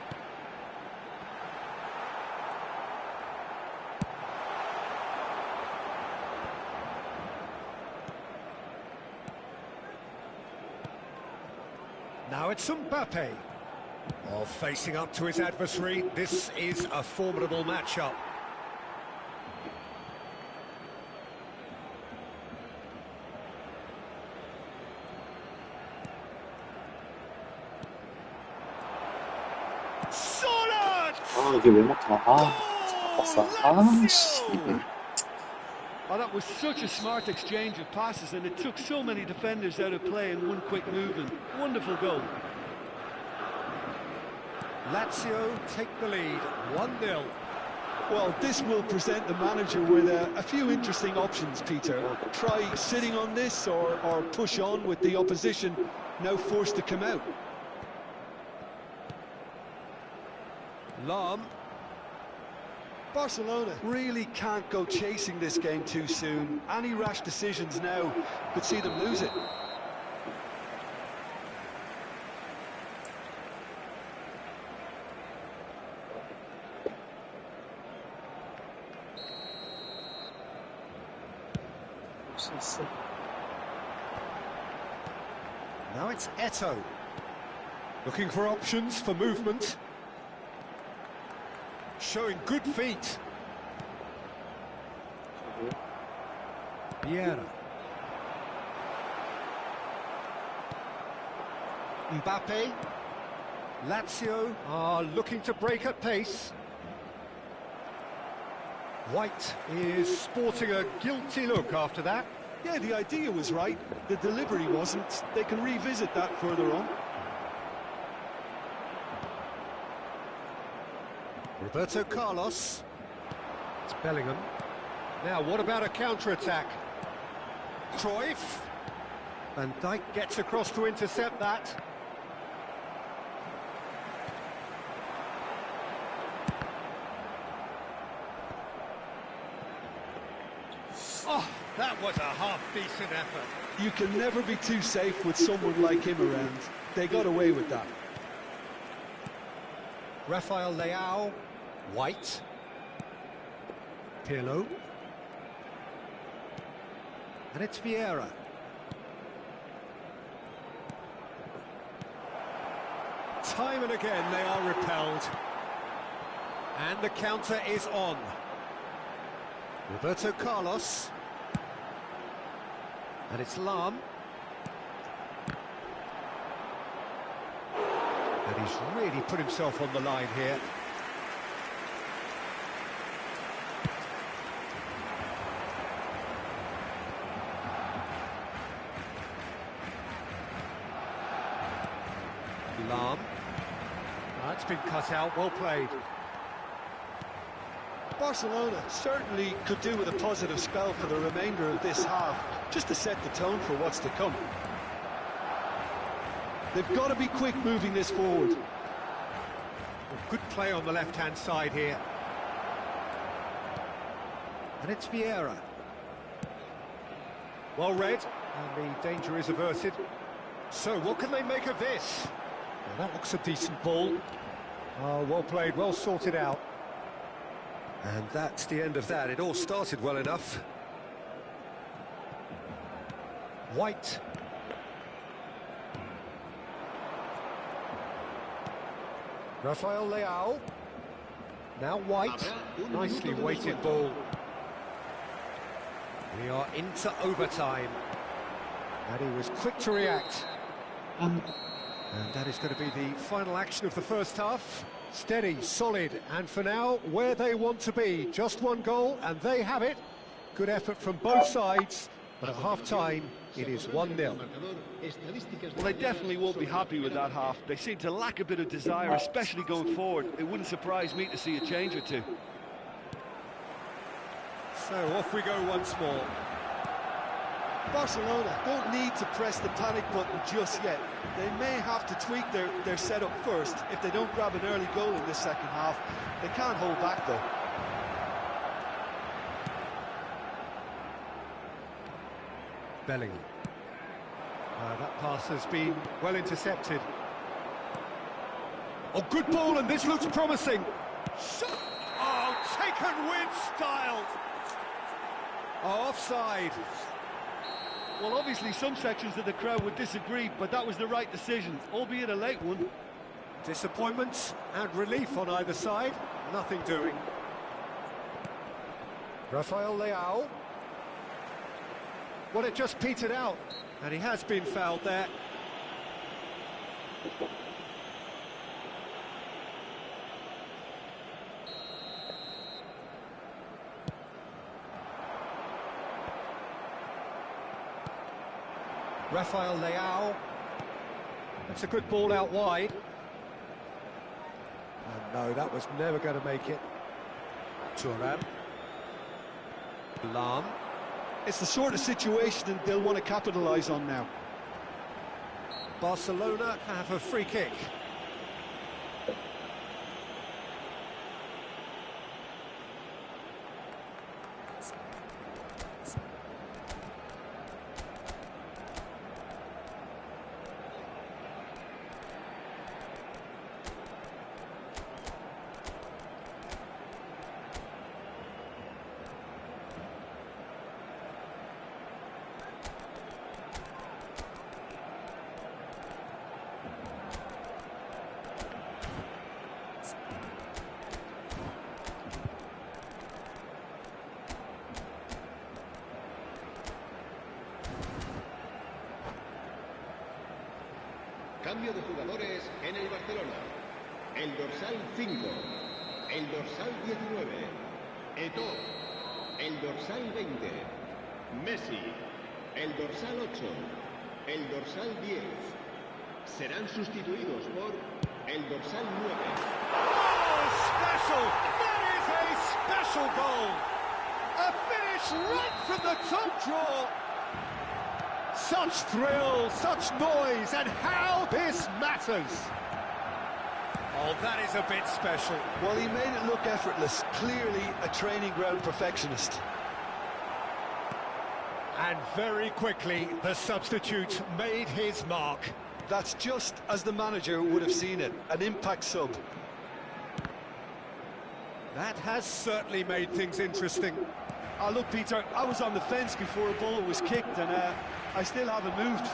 Now it's Mbappe. Oh, facing up to his adversary, this is a formidable matchup. 아, 이게 왜 막히나? 아, 아팠어. 아, 씨. Oh, that was such a smart exchange of passes, and it took so many defenders out of play in one quick movement. Wonderful goal. Lazio take the lead, 1-0. Well, this will present the manager with a few interesting options, Peter. Try sitting on this or push on with the opposition now forced to come out. Lahm. Barcelona really can't go chasing this game too soon. Any rash decisions now could see them lose it. Now it's Eto'o. Looking for options for movement. Showing good feet. Vieira. Mbappe. Lazio are looking to break at pace. White is sporting a guilty look after that. Yeah, the idea was right. The delivery wasn't. They can revisit that further on. Roberto Carlos. It's Bellingham. Now, what about a counter-attack? Cruyff. Van Dijk gets across to intercept that. Oh, that was a half-decent effort. You can never be too safe with someone like him around. They got away with that. Rafael Leao. White. Pirlo. And it's Vieira. Time and again they are repelled. And the counter is on. Roberto Carlos. And it's Lahm. And he's really put himself on the line here. Alarm. That's been cut out, well played. Barcelona certainly could do with a positive spell for the remainder of this half, just to set the tone for what's to come. They've got to be quick moving this forward. Good play on the left-hand side here. And it's Vieira. Well read, and the danger is averted. So, what can they make of this? Well, that looks a decent ball. Oh, well played, well sorted out. And that's the end of that. It all started well enough. White. Rafael Leao. Now White. Nicely weighted ball. We are into overtime. And he was quick to react. And that is going to be the final action of the first half. Steady, solid, and for now, where they want to be. Just one goal, and they have it. Good effort from both sides, but at half-time, it is 1-0. Well, they definitely won't be happy with that half. They seem to lack a bit of desire, especially going forward. It wouldn't surprise me to see a change or two. So, off we go once more. Barcelona don't need to press the panic button just yet. They may have to tweak their setup first if they don't grab an early goal in this second half. They can't hold back though. Bellingham. That pass has been well intercepted. Oh, good ball, and this looks promising. Oh, taken with style. Oh, offside. Well, obviously some sections of the crowd would disagree, but that was the right decision, albeit a late one. Disappointment and relief on either side. Nothing doing. Rafael Leao. Well, it just petered out, and he has been fouled there. Rafael Leao. That's a good ball out wide. And no, that was never going to make it. Thuram. Alarm. It's the sort of situation they'll want to capitalise on now. Barcelona have a free kick. Cambio de jugadores en el Barcelona. El dorsal 5, el dorsal 19, Eto'o, el dorsal 20, Messi, el dorsal 8, el dorsal 10. Serán sustituidos por el dorsal 9. Oh, special! That is a special goal! A finish right from the top draw! Such thrill, such noise, and how this matters! Oh, that is a bit special. Well, he made it look effortless. Clearly a training ground perfectionist. And very quickly, the substitute made his mark. That's just as the manager would have seen it, an impact sub. That has certainly made things interesting. Oh, look, Peter, I was on the fence before a ball was kicked, and I still haven't moved.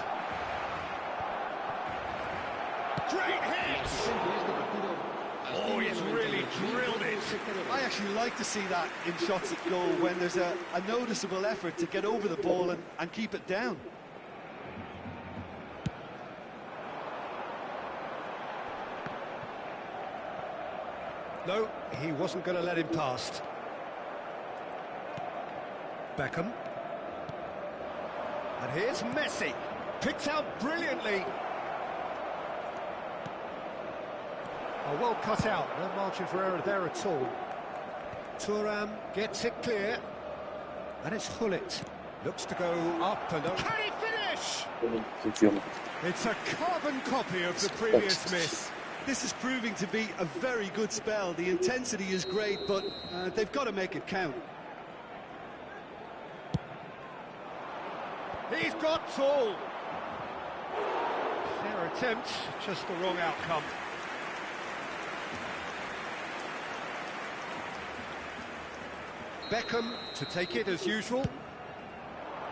Great hit! Oh, he's really drilled it. I actually like to see that in shots at goal, when there's a noticeable effort to get over the ball and keep it down. No, he wasn't going to let him past. Beckham. And here's Messi. Picked out brilliantly. Oh, well cut out, no margin for error there at all. Thuram gets it clear, and it's Hullet. Looks to go up and over. Can he finish? It's a carbon copy of the previous miss. This is proving to be a very good spell. The intensity is great, but they've got to make it count. He's got tall. Fair attempt, just the wrong outcome. Beckham to take it as usual.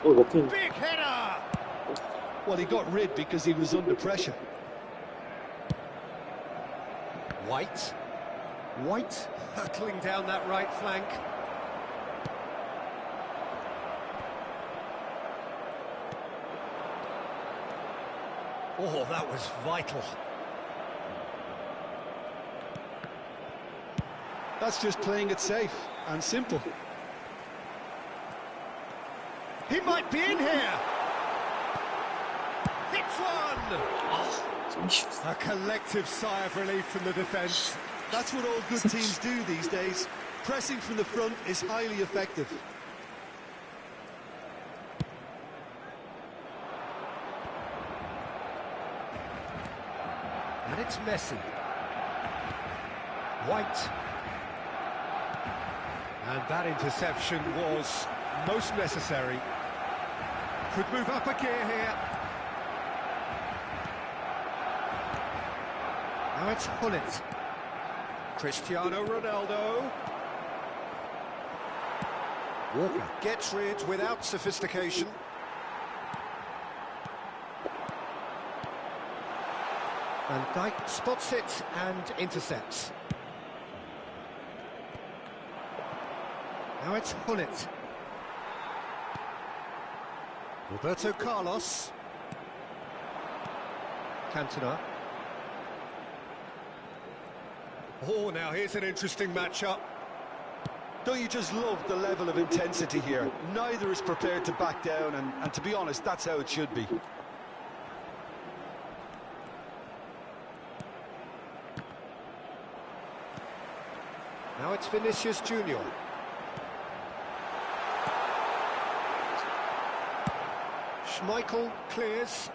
Big header! Well, he got rid because he was under pressure. White hurtling down that right flank. Oh, that was vital. That's just playing it safe and simple. He might be in here. Hits one. A collective sigh of relief from the defence. That's what all good teams do these days. Pressing from the front is highly effective. And it's Messi. White. And that interception was most necessary. Could move up a gear here. Now it's Hullet. Cristiano Ronaldo. Walker gets rid without sophistication. Van Dijk spots it and intercepts. Now it's Hullet. Roberto Carlos. Cantona. Oh, now here's an interesting matchup. Don't you just love the level of intensity here? Neither is prepared to back down, and to be honest, that's how it should be. Now it's Vinicius Junior. Schmeichel clears.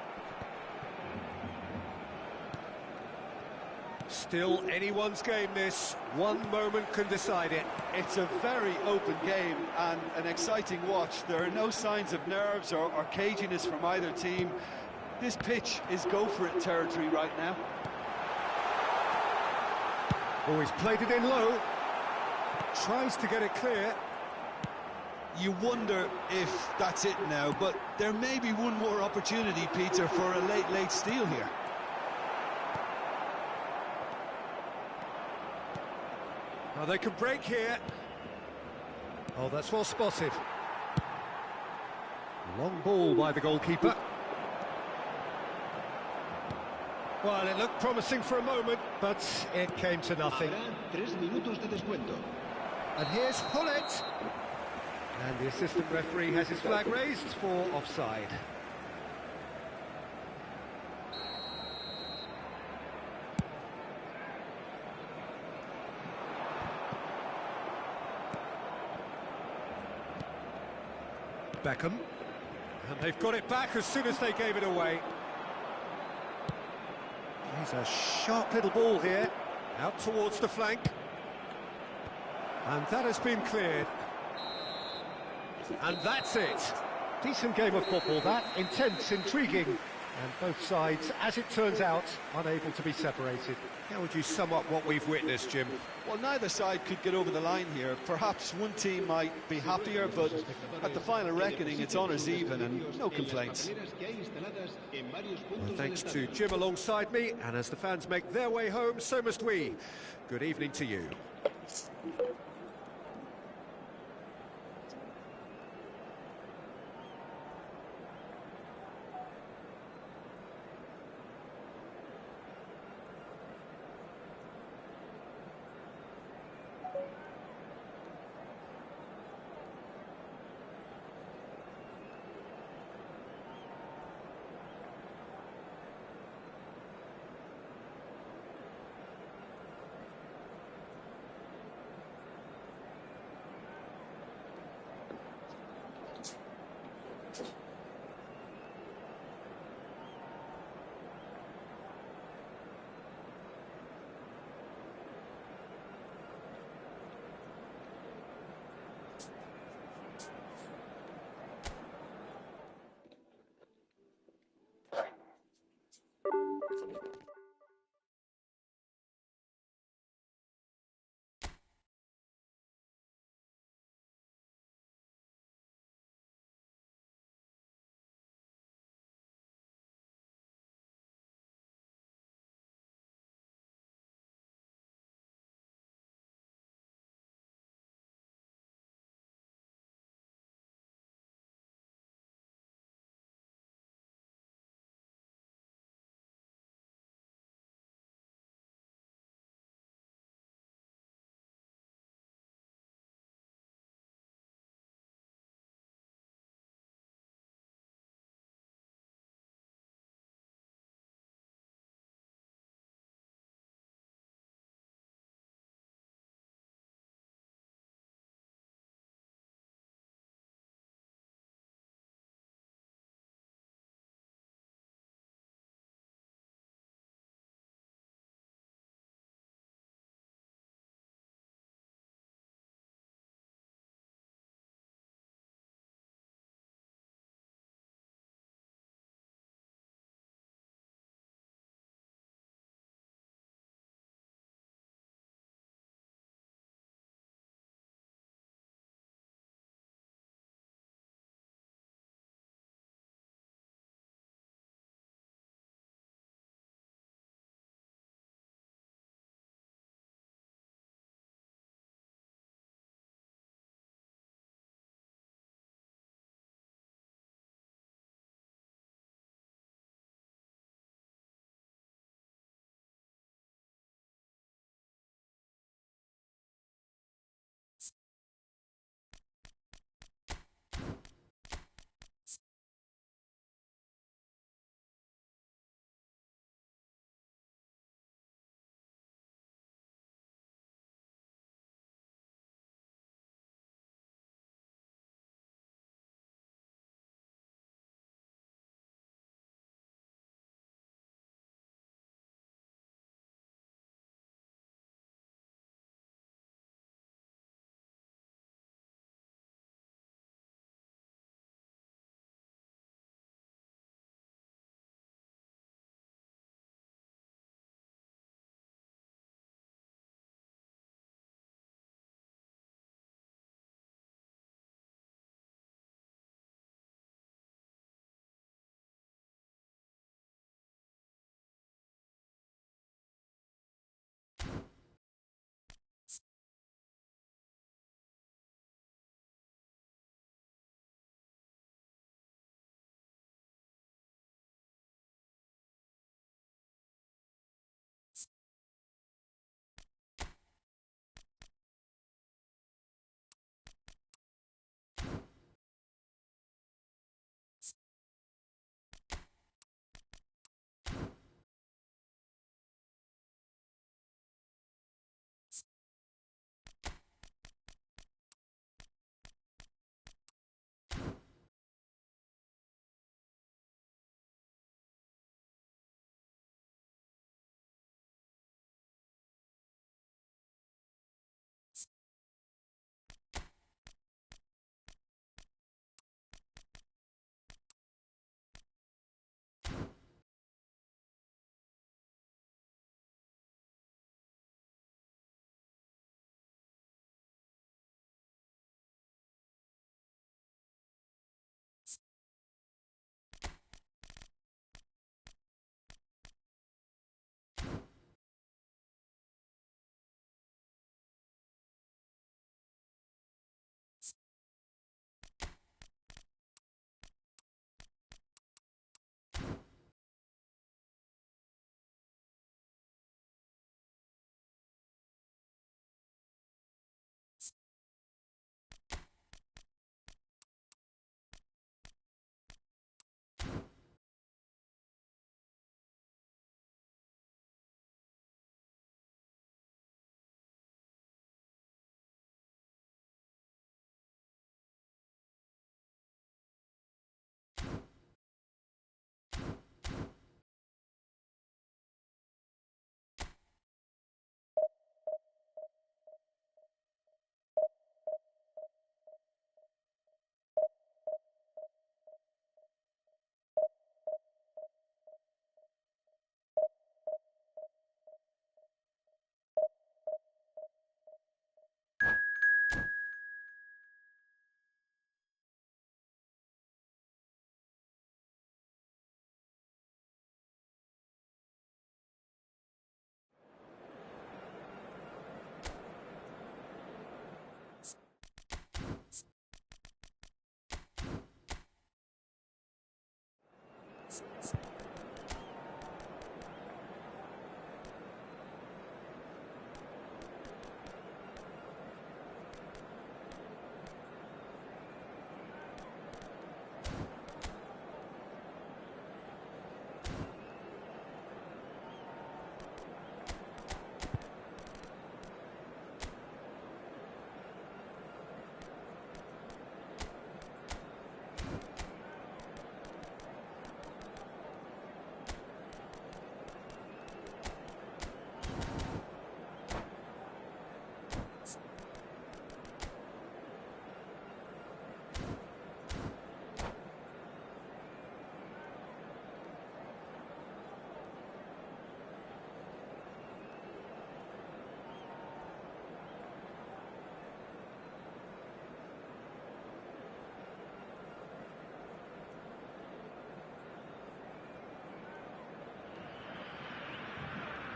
Still anyone's game this. One moment can decide it. It's a very open game and an exciting watch. There are no signs of nerves or caginess from either team. This pitch is go-for-it territory right now. Oh, he's played it in low. Tries to get it clear. You wonder if that's it now, but there may be one more opportunity, Peter, for a late steal here. Oh, they can break here. Oh, that's well spotted. Long ball by the goalkeeper. Well, it looked promising for a moment, but it came to nothing. 3 minutos de descuento. And here's Hullet. And the assistant referee has his flag raised for offside. Beckham. And they've got it back as soon as they gave it away. Here's a sharp little ball here, out towards the flank. And that has been cleared. And that's it. Decent game of football, that. Intense, intriguing. And both sides, as it turns out, unable to be separated. How would you sum up what we've witnessed, Jim? Well, neither side could get over the line here. Perhaps one team might be happier, but at the final reckoning, it's honours even and no complaints. Well, thanks to Jim alongside me, and as the fans make their way home, so must we. Good evening to you.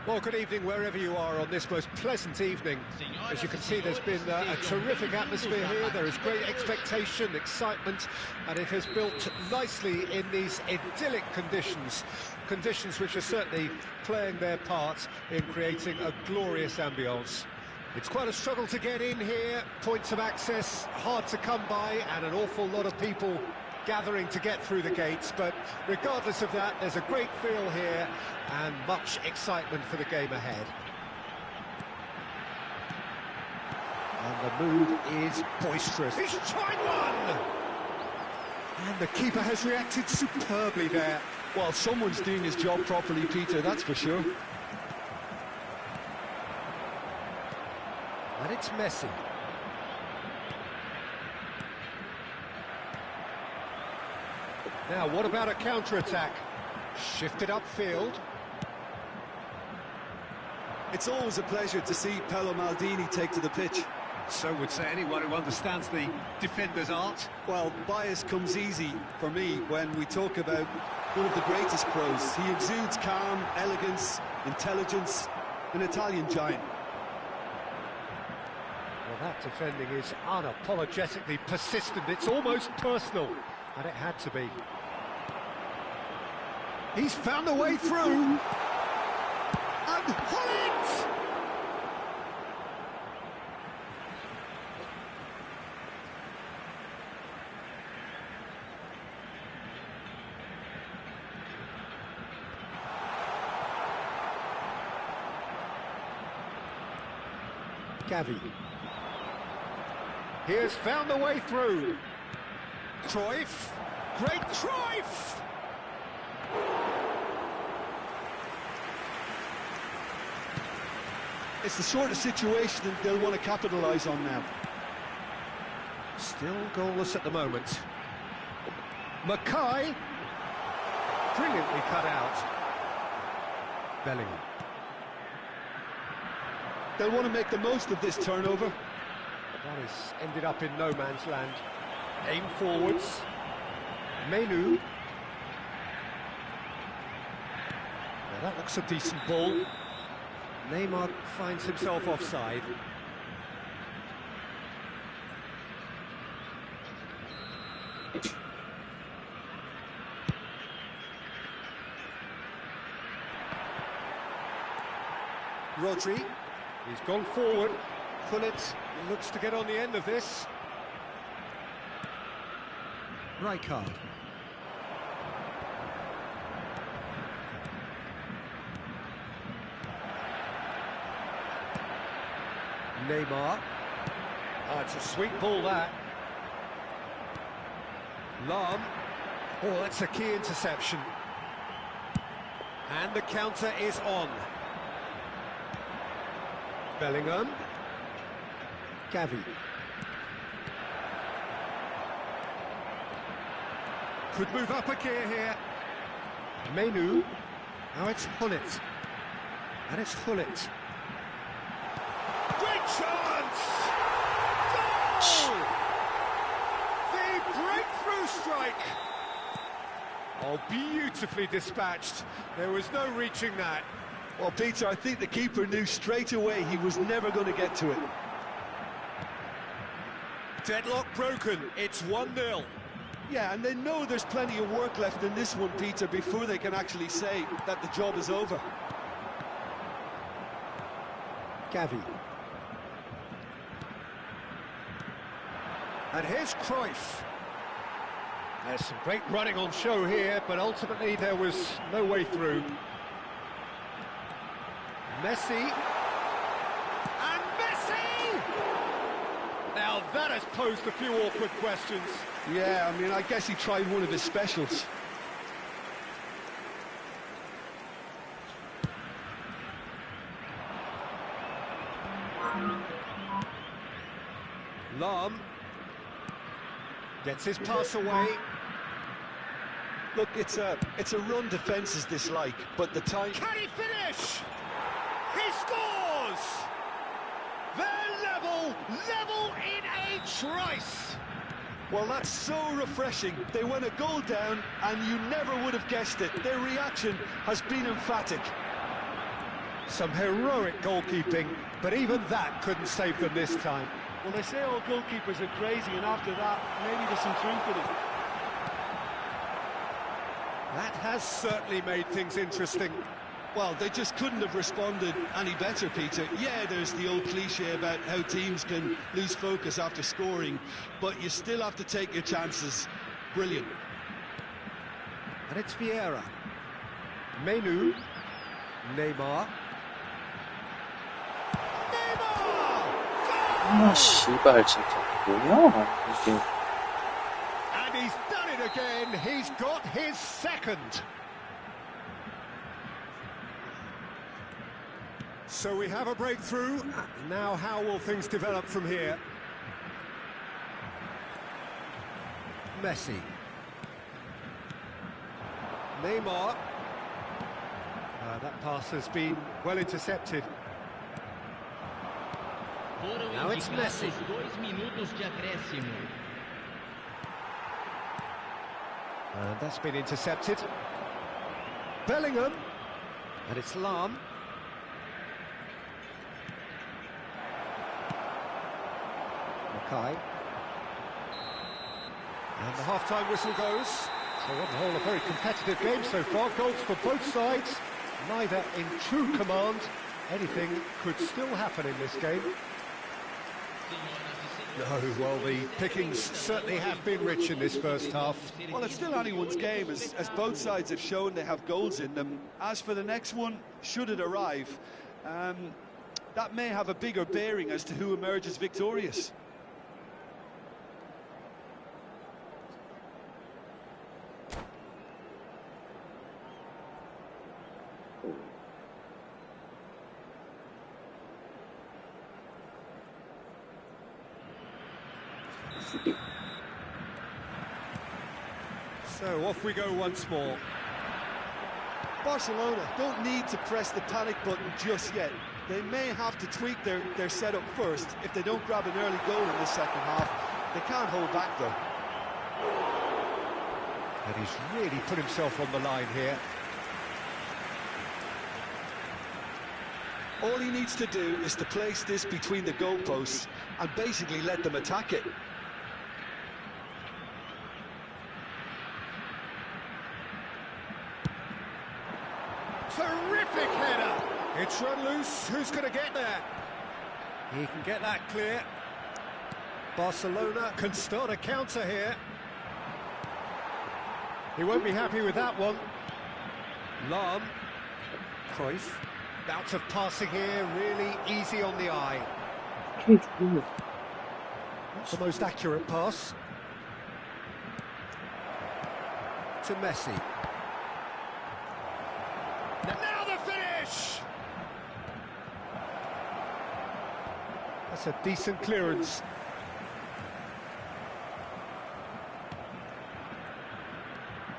Well, good evening wherever you are on this most pleasant evening. As you can see, there's been a terrific atmosphere here. There is great expectation, excitement, and it has built nicely in these idyllic conditions. Conditions which are certainly playing their part in creating a glorious ambience. It's quite a struggle to get in here, points of access hard to come by, and an awful lot of people gathering to get through the gates, but regardless of that, there's a great feel here and much excitement for the game ahead. And the mood is boisterous. He's tried one! And the keeper has reacted superbly there. Well, someone's doing his job properly, Peter, that's for sure. And it's Messi. Now, what about a counter-attack? Shifted upfield. It's always a pleasure to see Paolo Maldini take to the pitch. So would say anyone who understands the defender's art. Well, bias comes easy for me when we talk about one of the greatest pros. He exudes calm, elegance, intelligence, an Italian giant. Well, that defending is unapologetically persistent. It's almost personal, and it had to be. He's found a way through. And Holland! Gavi. He has found a way through. Cruyff. Great Cruyff! It's the sort of situation that they'll want to capitalise on now. Still goalless at the moment. Mackay. Brilliantly cut out. Bellingham. They'll want to make the most of this turnover. That has ended up in no man's land. Aim forwards. Menu. Now that looks a decent ball. Neymar finds himself offside. Rodri. He's gone forward. Gullit looks to get on the end of this. Rijkaard. Neymar. Oh, it's a sweet ball, that. Lam. Oh, that's a key interception. And the counter is on. Bellingham. Gavi. Could move up a gear here. Menu. Now it's Gullit. And it's Gullit. Great chance! Goal! The breakthrough strike! Oh, beautifully dispatched. There was no reaching that. Well, Peter, I think the keeper knew straight away he was never going to get to it. Deadlock broken. It's 1-0. Yeah, and they know there's plenty of work left in this one, Peter, before they can actually say that the job is over. Gavi. And here's Cruyff. There's some great running on show here, but ultimately there was no way through. Messi. And Messi! Now that has posed a few awkward questions. Yeah, I mean, I guess he tried one of his specials. Lahm gets his pass away. Look, it's a run defence dislike, but the time... Can he finish? He scores! They're level in a trice. Well, that's so refreshing. They went a goal down, and you never would have guessed it. Their reaction has been emphatic. Some heroic goalkeeping, but even that couldn't save them this time. Well, they say all goalkeepers are crazy, and after that, maybe there's some truth in it. That has certainly made things interesting. Well, they just couldn't have responded any better, Peter. Yeah, there's the old cliche about how teams can lose focus after scoring, but you still have to take your chances. Brilliant. And it's Vieira. Menu. Neymar. 아, 씨발, 진짜. 뭐야, 이게. And he's done it again. He's got his second. So we have a breakthrough. Now how will things develop from here? Messi. Neymar. That pass has been well intercepted. Now it's Messi. 2 minutos de acréscimo. And that's been intercepted. Bellingham. And it's Lahm. Mackay. And the half-time whistle goes. So on the whole, a very competitive game so far. Goals for both sides. Neither in true command. Anything could still happen in this game. No, well, the pickings certainly have been rich in this first half. Well, it's still anyone's game, as both sides have shown they have goals in them. As for the next one, should it arrive, that may have a bigger bearing as to who emerges victorious. So off we go once more. Barcelona don't need to press the panic button just yet. They may have to tweak their setup first if they don't grab an early goal in the second half. They can't hold back though. And he's really put himself on the line here. All he needs to do is to place this between the goalposts and basically let them attack it. Terrific header! It's run loose. Who's going to get there? He can get that clear. Barcelona can start a counter here. He won't be happy with that one. Lahm. Cruyff. Bouts of passing here, really easy on the eye. Not the most accurate pass. To Messi. Now the finish! That's a decent clearance.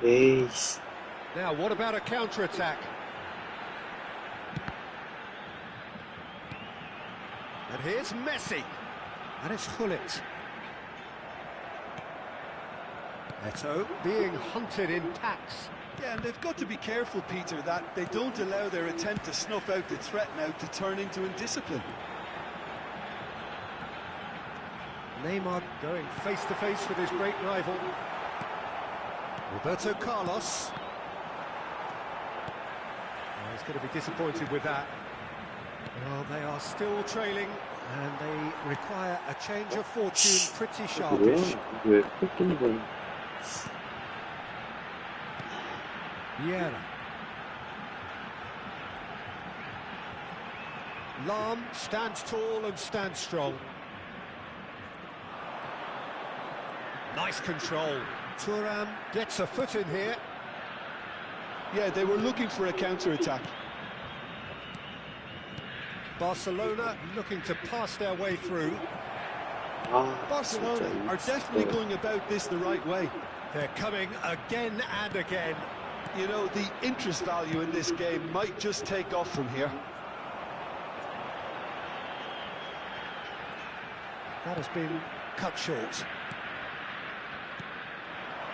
에이씨. Now, what about a counter-attack? And here's Messi. And it's Hullet. Eto'o being hunted in packs. Yeah, and they've got to be careful, Peter, that they don't allow their attempt to snuff out the threat now to turn into indiscipline. Neymar going face-to-face with his great rival. Roberto Carlos. Oh, he's going to be disappointed with that. Well, they are still trailing, and they require a change of fortune pretty sharpish. 왜 뺏기는 건 Vieira. Lam stands tall and stands strong. Nice control. Thuram gets a foot in here. Yeah, they were looking for a counter-attack. Barcelona looking to pass their way through. Barcelona are definitely going about this the right way. They're coming again and again. You know, the interest value in this game might just take off from here. That has been cut short.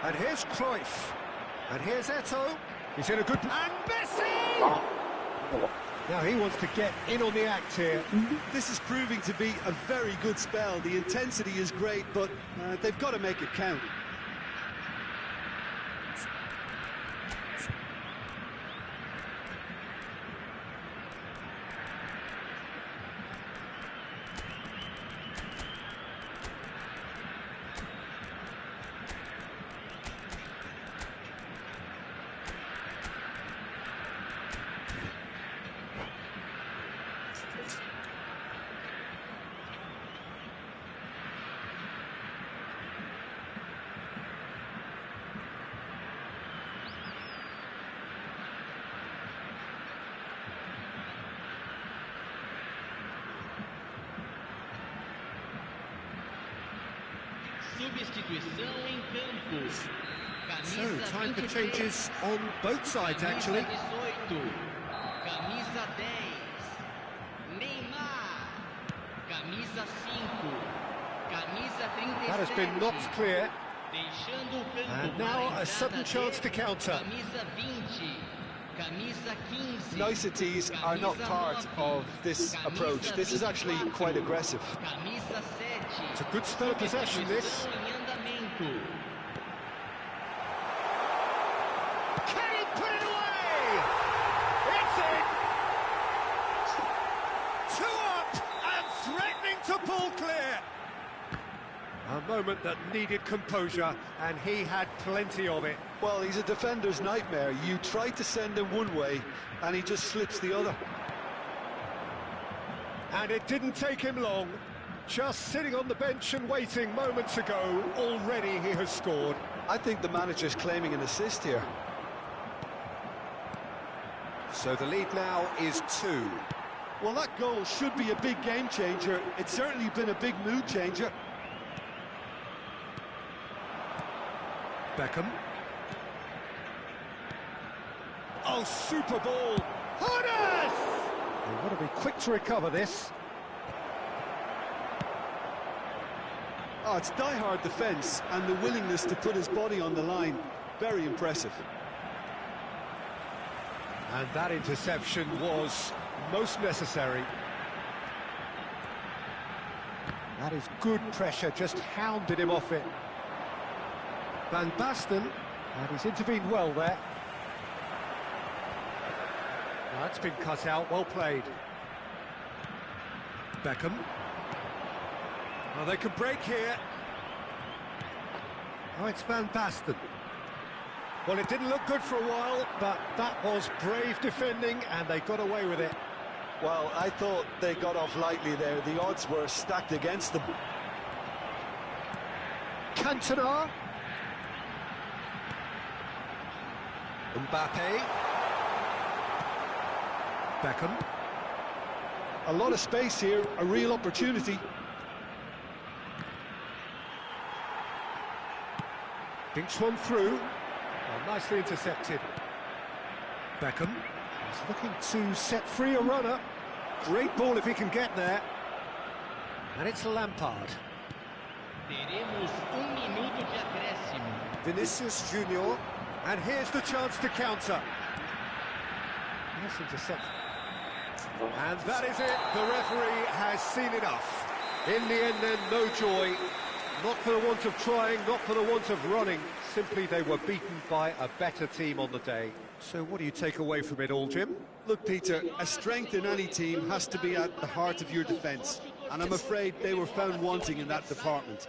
And here's Cruyff. And here's Eto'o. He's in a good... And Messi! Now he wants to get in on the act here. This is proving to be a very good spell. The intensity is great, but they've got to make it count. Substituição em campo. So, time for changes on both sides, actually. Camisa 18. Camisa 10. Neymar. Camisa 5. Camisa 37. That has been knocked clear. Deixando o campo And para now a a sudden entrada chance dele. to counter. Camisa 20. Camisa 15. Niceties are not part of this approach. This is actually quite aggressive. Camisa 7. It's a good spell of possession, this. Substituição em andamento. Can he put it away? It's in! 2 up and threatening to pull clear. A moment that needed composure, and he had plenty of it. Well, he's a defender's nightmare. You try to send him one way, and he just slips the other. And it didn't take him long. Just sitting on the bench and waiting moments ago, already he has scored. I think the manager's claiming an assist here. So the lead now is 2. Well, that goal should be a big game changer. It's certainly been a big mood changer. Beckham. Oh, super ball! Horace! They've got to be quick to recover this. Oh, it's die-hard defence and the willingness to put his body on the line. Very impressive. And that interception was most necessary. That is good pressure, just hounded him off it. Van Basten, and he's intervened well there. That's been cut out, well played. Beckham. Oh, they can break here. Oh, it's Van Basten. Well, it didn't look good for a while, but that was brave defending, and they got away with it. Well, I thought they got off lightly there. The odds were stacked against them. Cantona. Mbappe. Beckham. A lot of space here, a real opportunity. Dinks one through. Well, nicely intercepted. Beckham is looking to set free a runner. Great ball if he can get there. And it's Lampard. Teremos minuto de acréscimo. Vinicius Junior. And here's the chance to counter. Nice intercept. And that is it. The referee has seen enough. In the end, then, no joy. Not for the want of trying, not for the want of running, simply they were beaten by a better team on the day. So what do you take away from it all, Jim? Look, Peter, a strength in any team has to be at the heart of your defence, and I'm afraid they were found wanting in that department.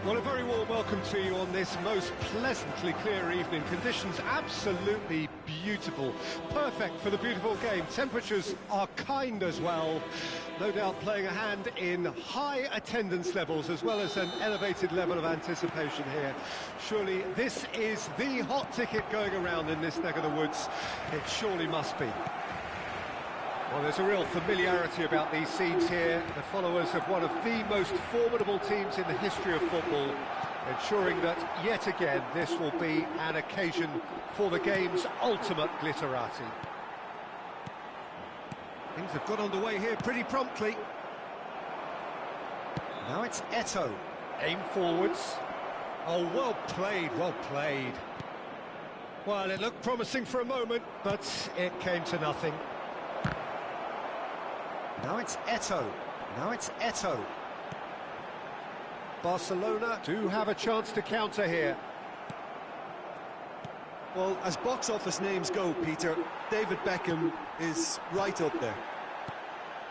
Well, a very warm welcome to you on this most pleasantly clear evening. Conditions absolutely beautiful. Perfect for the beautiful game. Temperatures are kind as well. No doubt playing a hand in high attendance levels as well as an elevated level of anticipation here. Surely this is the hot ticket going around in this neck of the woods. It surely must be. Well, there's a real familiarity about these scenes here. The followers of one of the most formidable teams in the history of football, ensuring that, yet again, this will be an occasion for the game's ultimate glitterati. Things have got underway here pretty promptly. Now it's Eto'o. Aim forwards. Oh, well played, well played. Well, it looked promising for a moment, but it came to nothing. Now it's Eto'o. Now it's Eto'o. Barcelona do have a chance to counter here. Well, as box office names go, Peter, David Beckham is right up there.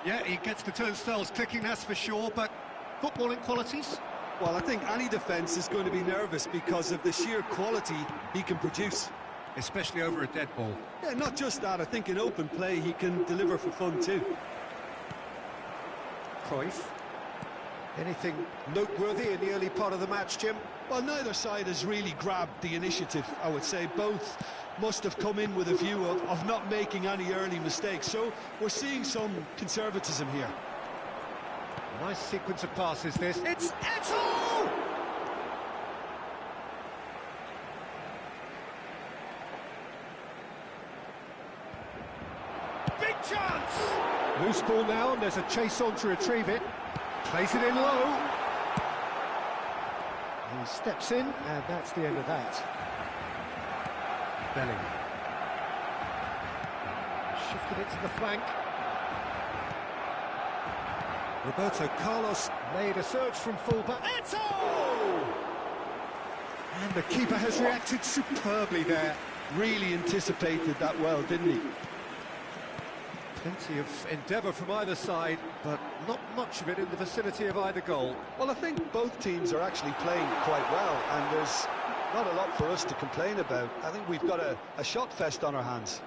Yeah, he gets the turnstiles clicking, that's for sure, but footballing qualities? Well, I think any defence is going to be nervous because of the sheer quality he can produce. Especially over a dead ball. Yeah, not just that, I think in open play he can deliver for fun too. Cruyff. Anything noteworthy in the early part of the match, Jim? Well, neither side has really grabbed the initiative, I would say. Both must have come in with a view of not making any early mistakes, so we're seeing some conservatism here. Nice sequence of passes this. It's Eto'o! Big chance! Loose ball now, and there's a chase on to retrieve it. Plays it in low. He steps in, and that's the end of that. Bellingham. Shifted it to the flank. Roberto Carlos made a surge from fullback. Eto'o! And the keeper has reacted superbly there. Really anticipated that well, didn't he? Plenty of endeavour from either side, but not much of it in the vicinity of either goal. Well, I think both teams are actually playing quite well, and there's not a lot for us to complain about. I think we've got a shot fest on our hands.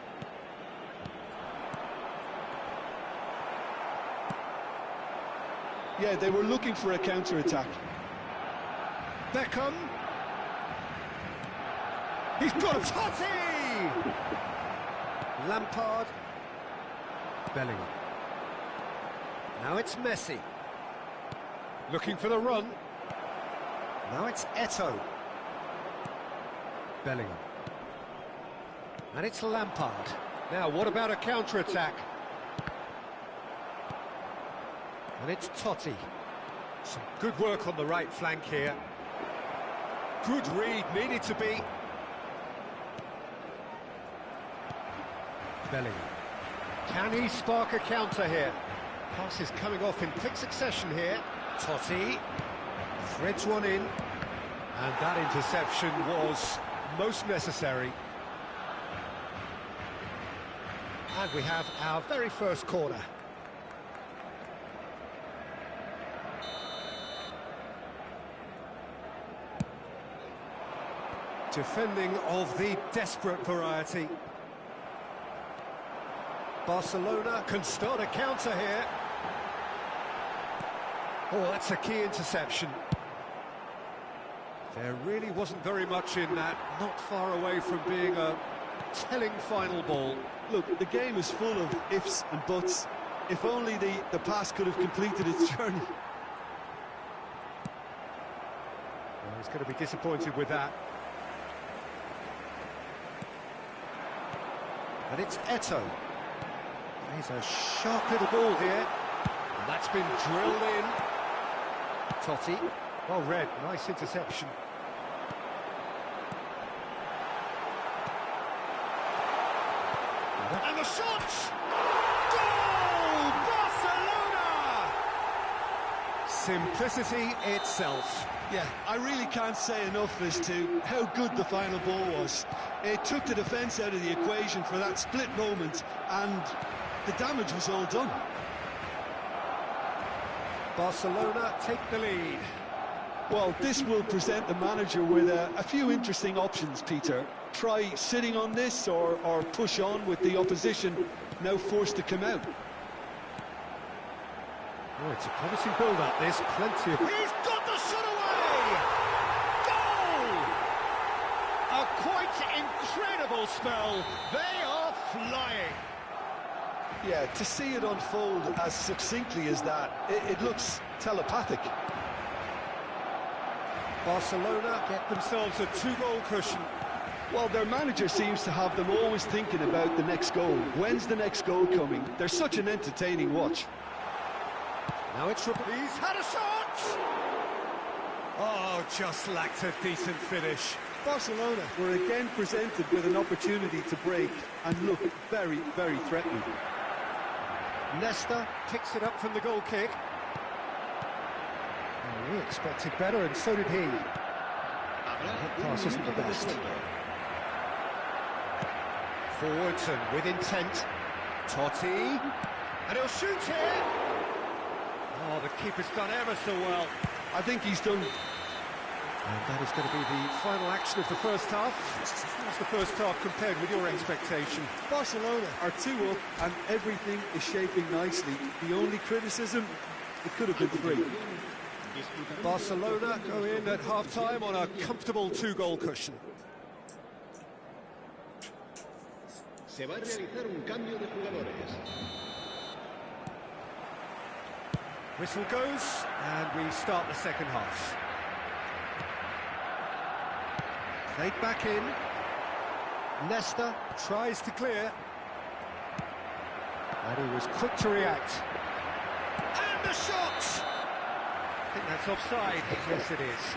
Yeah, they were looking for a counter-attack. Beckham. He's got a Totti! Lampard. Bellingham. Now it's Messi. Looking for the run. Now it's Eto'o. Bellingham. And it's Lampard. Now, what about a counter-attack? And it's Totti. Some good work on the right flank here. Good read, needed to be. Bellingham. Can he spark a counter here? Passes coming off in quick succession here. Totti threads one in, and that interception was most necessary. And we have our very first corner. Defending of the desperate variety. Barcelona can start a counter here. Oh, that's a key interception. There really wasn't very much in that, not far away from being a telling final ball. Look, the game is full of ifs and buts. If only the pass could have completed its journey. Well, he's going to be disappointed with that. And it's Eto'o. He's a sharp little ball here. And that's been drilled in. Totti. Well read. Nice interception. And the shot! Goal! Barcelona! Simplicity itself. Yeah, I really can't say enough as to how good the final ball was. It took the defence out of the equation for that split moment, and the damage was all done. Barcelona take the lead. Well, this will present the manager with a few interesting options, Peter. Try sitting on this or push on with the opposition now forced to come out. Oh, it's a promising build-up, this. Plenty of... He's got the shot away! Goal! A quite incredible spell. They are flying. Yeah, to see it unfold as succinctly as that, it looks telepathic. Barcelona get themselves a 2-goal cushion. Well, their manager seems to have them always thinking about the next goal. When's the next goal coming? They're such an entertaining watch. Now it's... He's had a shot! Oh, just lacked a decent finish. Barcelona were again presented with an opportunity to break and look very, very threatening. Nesta picks it up from the goal kick. Oh, we expected better, and so did he. That pass isn't the best. Forwards and with intent. Totti. And he'll shoot here. Oh, the keeper's done ever so well. I think he's done. And that is going to be the final action of the first half. How's the first half compared with your expectation? Barcelona are 2 up and everything is shaping nicely. The only criticism, it could have been 3. Barcelona go in at half-time on a comfortable 2-goal cushion. Se va a realizar un cambio de jugadores. Whistle goes, and we start the second half. Played back in. Nesta tries to clear. And he was quick to react. And the shot! I think that's offside. Yes, it is.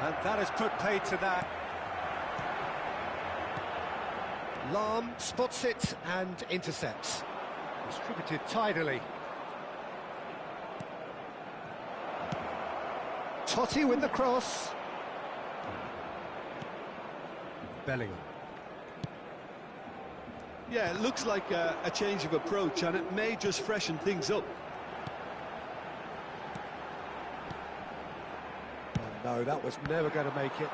And that has put paid to that. Lahm spots it and intercepts. Distributed tidily. Totti with the cross. Bellingham. Yeah, it looks like a change of approach, and it may just freshen things up. Oh, no, that was never going to make it.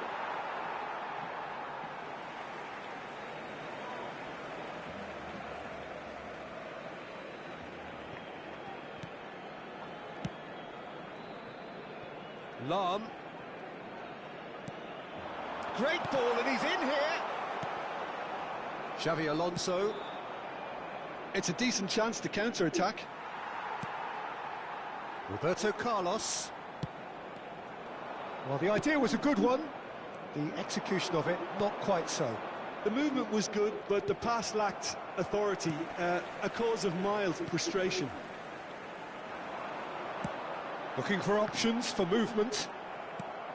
Lahm. Great ball, and he's in here. Xavi Alonso. It's a decent chance to counter-attack. Roberto Carlos. Well, the idea was a good one. The execution of it, not quite so. The movement was good, but the pass lacked authority, a cause of mild frustration. Looking for options for movement.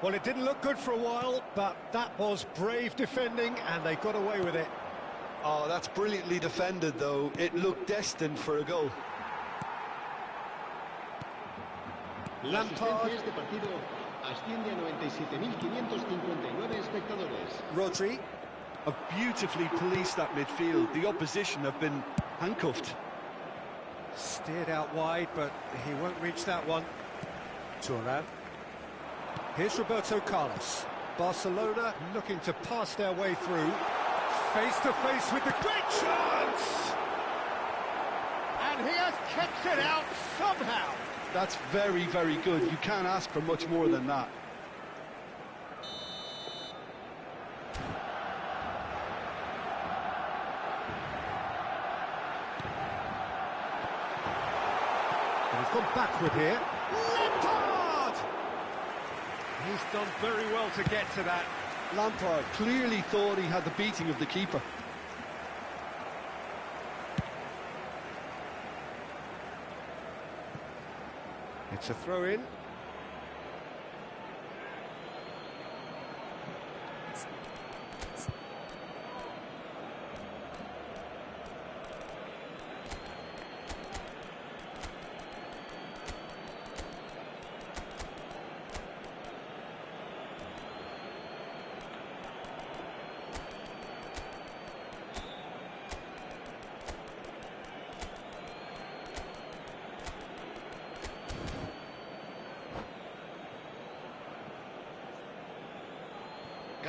Well, it didn't look good for a while, but that was brave defending, and they got away with it. Oh, that's brilliantly defended, though. It looked destined for a goal. Lampard. Este partido asciende a 97.559 espectadores. Rodri have beautifully policed that midfield. The opposition have been handcuffed. Steered out wide, but he won't reach that one. Turan. Here's Roberto Carlos. Barcelona looking to pass their way through. Face to face with the great chance! And he has kept it out somehow. That's very, very good. You can't ask for much more than that. And he's gone backward here. Lampard! He's done very well to get to that. Lampard clearly thought he had the beating of the keeper. It's a throw-in.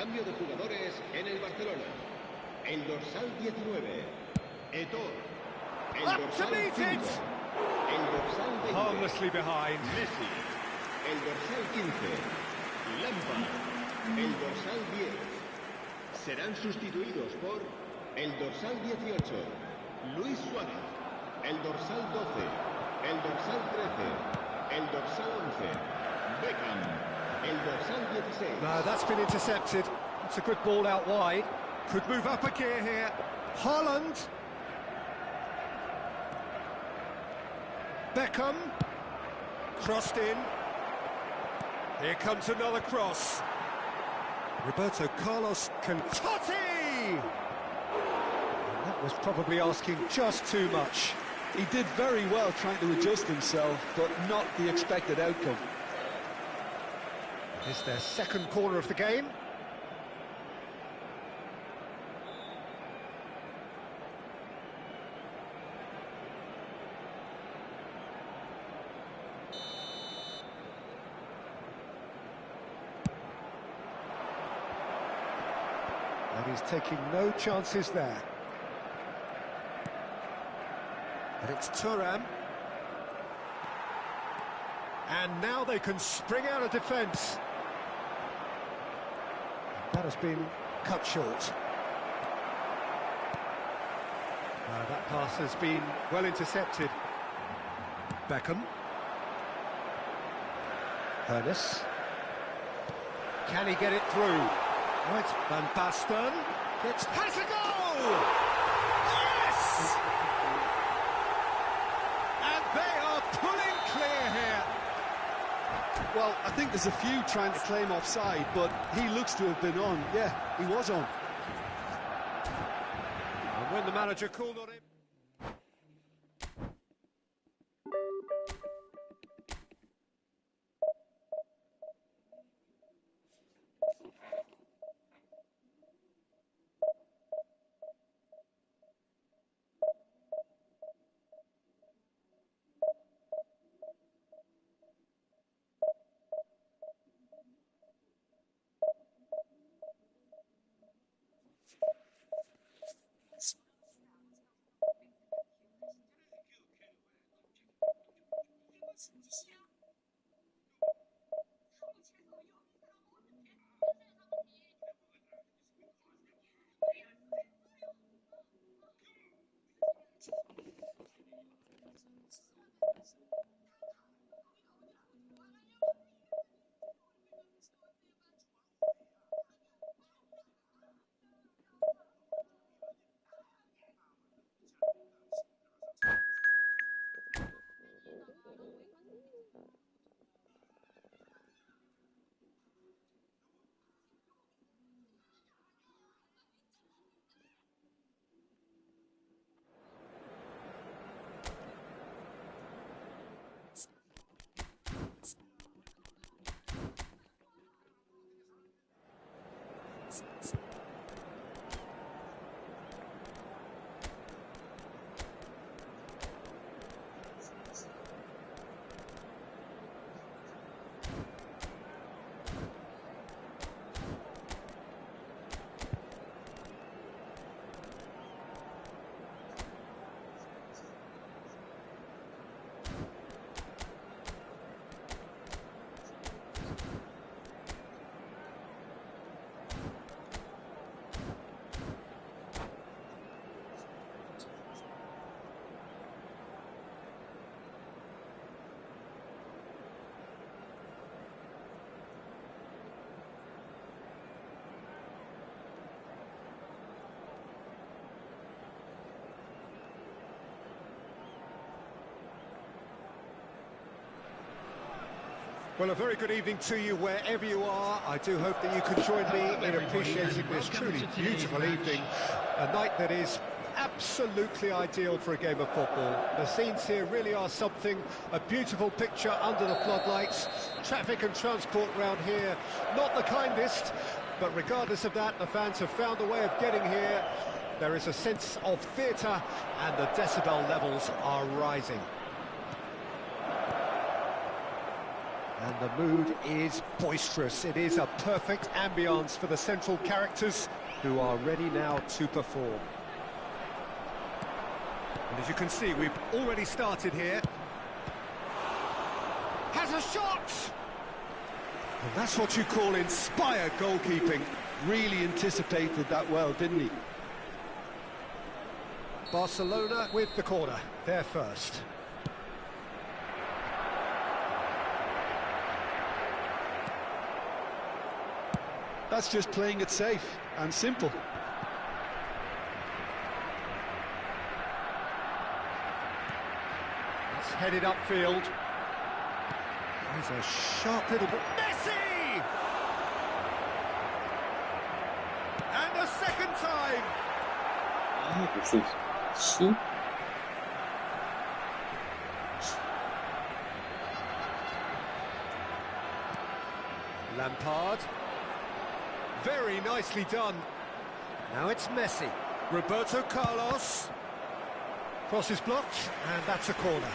Cambio de jugadores en el Barcelona. El dorsal 19, Eto'o. El Up to dorsal meet 5, it! el dorsal 20, Harmlessly behind. Messi. El dorsal 15, Lampard. El dorsal 10. Serán sustituidos por el dorsal 18, Luis Suárez. El dorsal 12, el dorsal 13, el dorsal 11, Beckham. El dorsal 16. No, that's been intercepted. It's a good ball out wide. Could move up a gear here. Haaland. Beckham. Crossed in. Here comes another cross. Roberto Carlos Cantati! That was probably asking just too much. He did very well trying to adjust himself, but not the expected outcome. It's their second corner of the game. And he's taking no chances there. But it's Thuram. And now they can spring out of defence. That has been cut short. That pass has been well intercepted. Beckham. Ernest. Can he get it through? Right, Van Basten has a goal! Yes! And they are pulling clear here. Well, I think there's a few trying to claim offside, but he looks to have been on. Yeah, he was on. And when the manager called on him... Well, a very good evening to you wherever you are. I do hope that you can join me in appreciating this truly beautiful evening. A night that is absolutely ideal for a game of football. The scenes here really are something. A beautiful picture under the floodlights. Traffic and transport round here, not the kindest. But regardless of that, the fans have found a way of getting here. There is a sense of theatre and the decibel levels are rising. And the mood is boisterous. It is a perfect ambience for the central characters who are ready now to perform. And as you can see, we've already started here. Has a shot! And that's what you call inspired goalkeeping. Really anticipated that well, didn't he? Barcelona with the corner, they're first. That's just playing it safe and simple. It's headed upfield. There's a sharp little bit. Messi! And a second time! 무슨 시? Lampard. Very nicely done. Now it's Messi. Roberto Carlos. Cross is blocked, and that's a corner.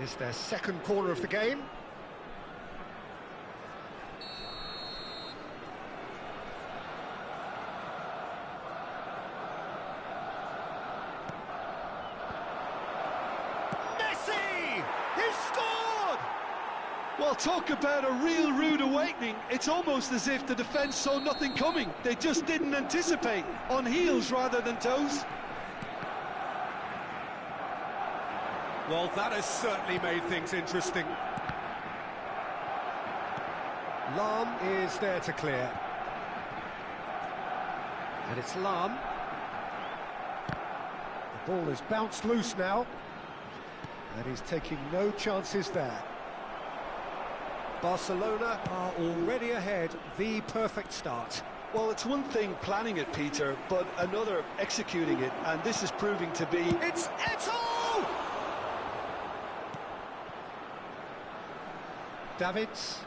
It's their second corner of the game. Messi! He scored! Well, talk about a real rude awakening. It's almost as if the defence saw nothing coming. They just didn't anticipate, on heels rather than toes. Well, that has certainly made things interesting. Lam is there to clear. And it's Lam. The ball is bounced loose now. And he's taking no chances there. Barcelona are already ahead, the perfect start. Well, it's one thing planning it, Peter, but another executing it, and this is proving to be... It's Eto'o! Davids.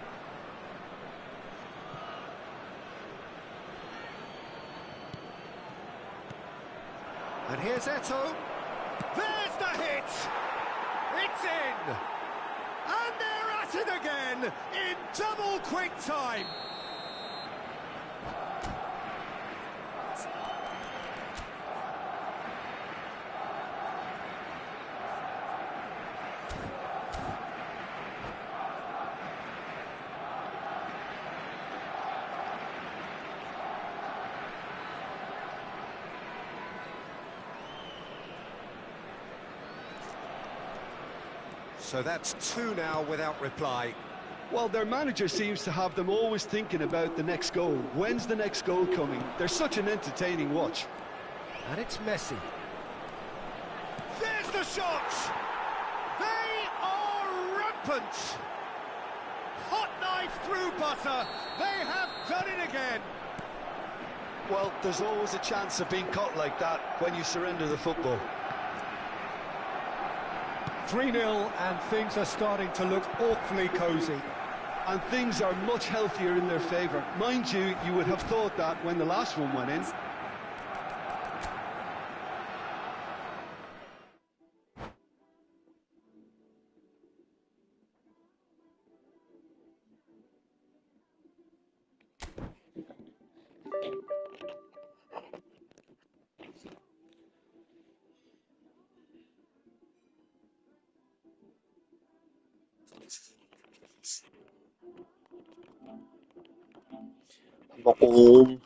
And here's Eto'o. There's the hit! It's in! And they're at it again in double quick time! So that's two now without reply. Well, their manager seems to have them always thinking about the next goal. When's the next goal coming? They're such an entertaining watch. And it's Messi. There's the shot! They are rampant! Hot knife through butter. They have done it again. Well, there's always a chance of being caught like that when you surrender the football. 3-0, and things are starting to look awfully cosy. And things are much healthier in their favour. Mind you, you would have thought that when the last one went in. 먹고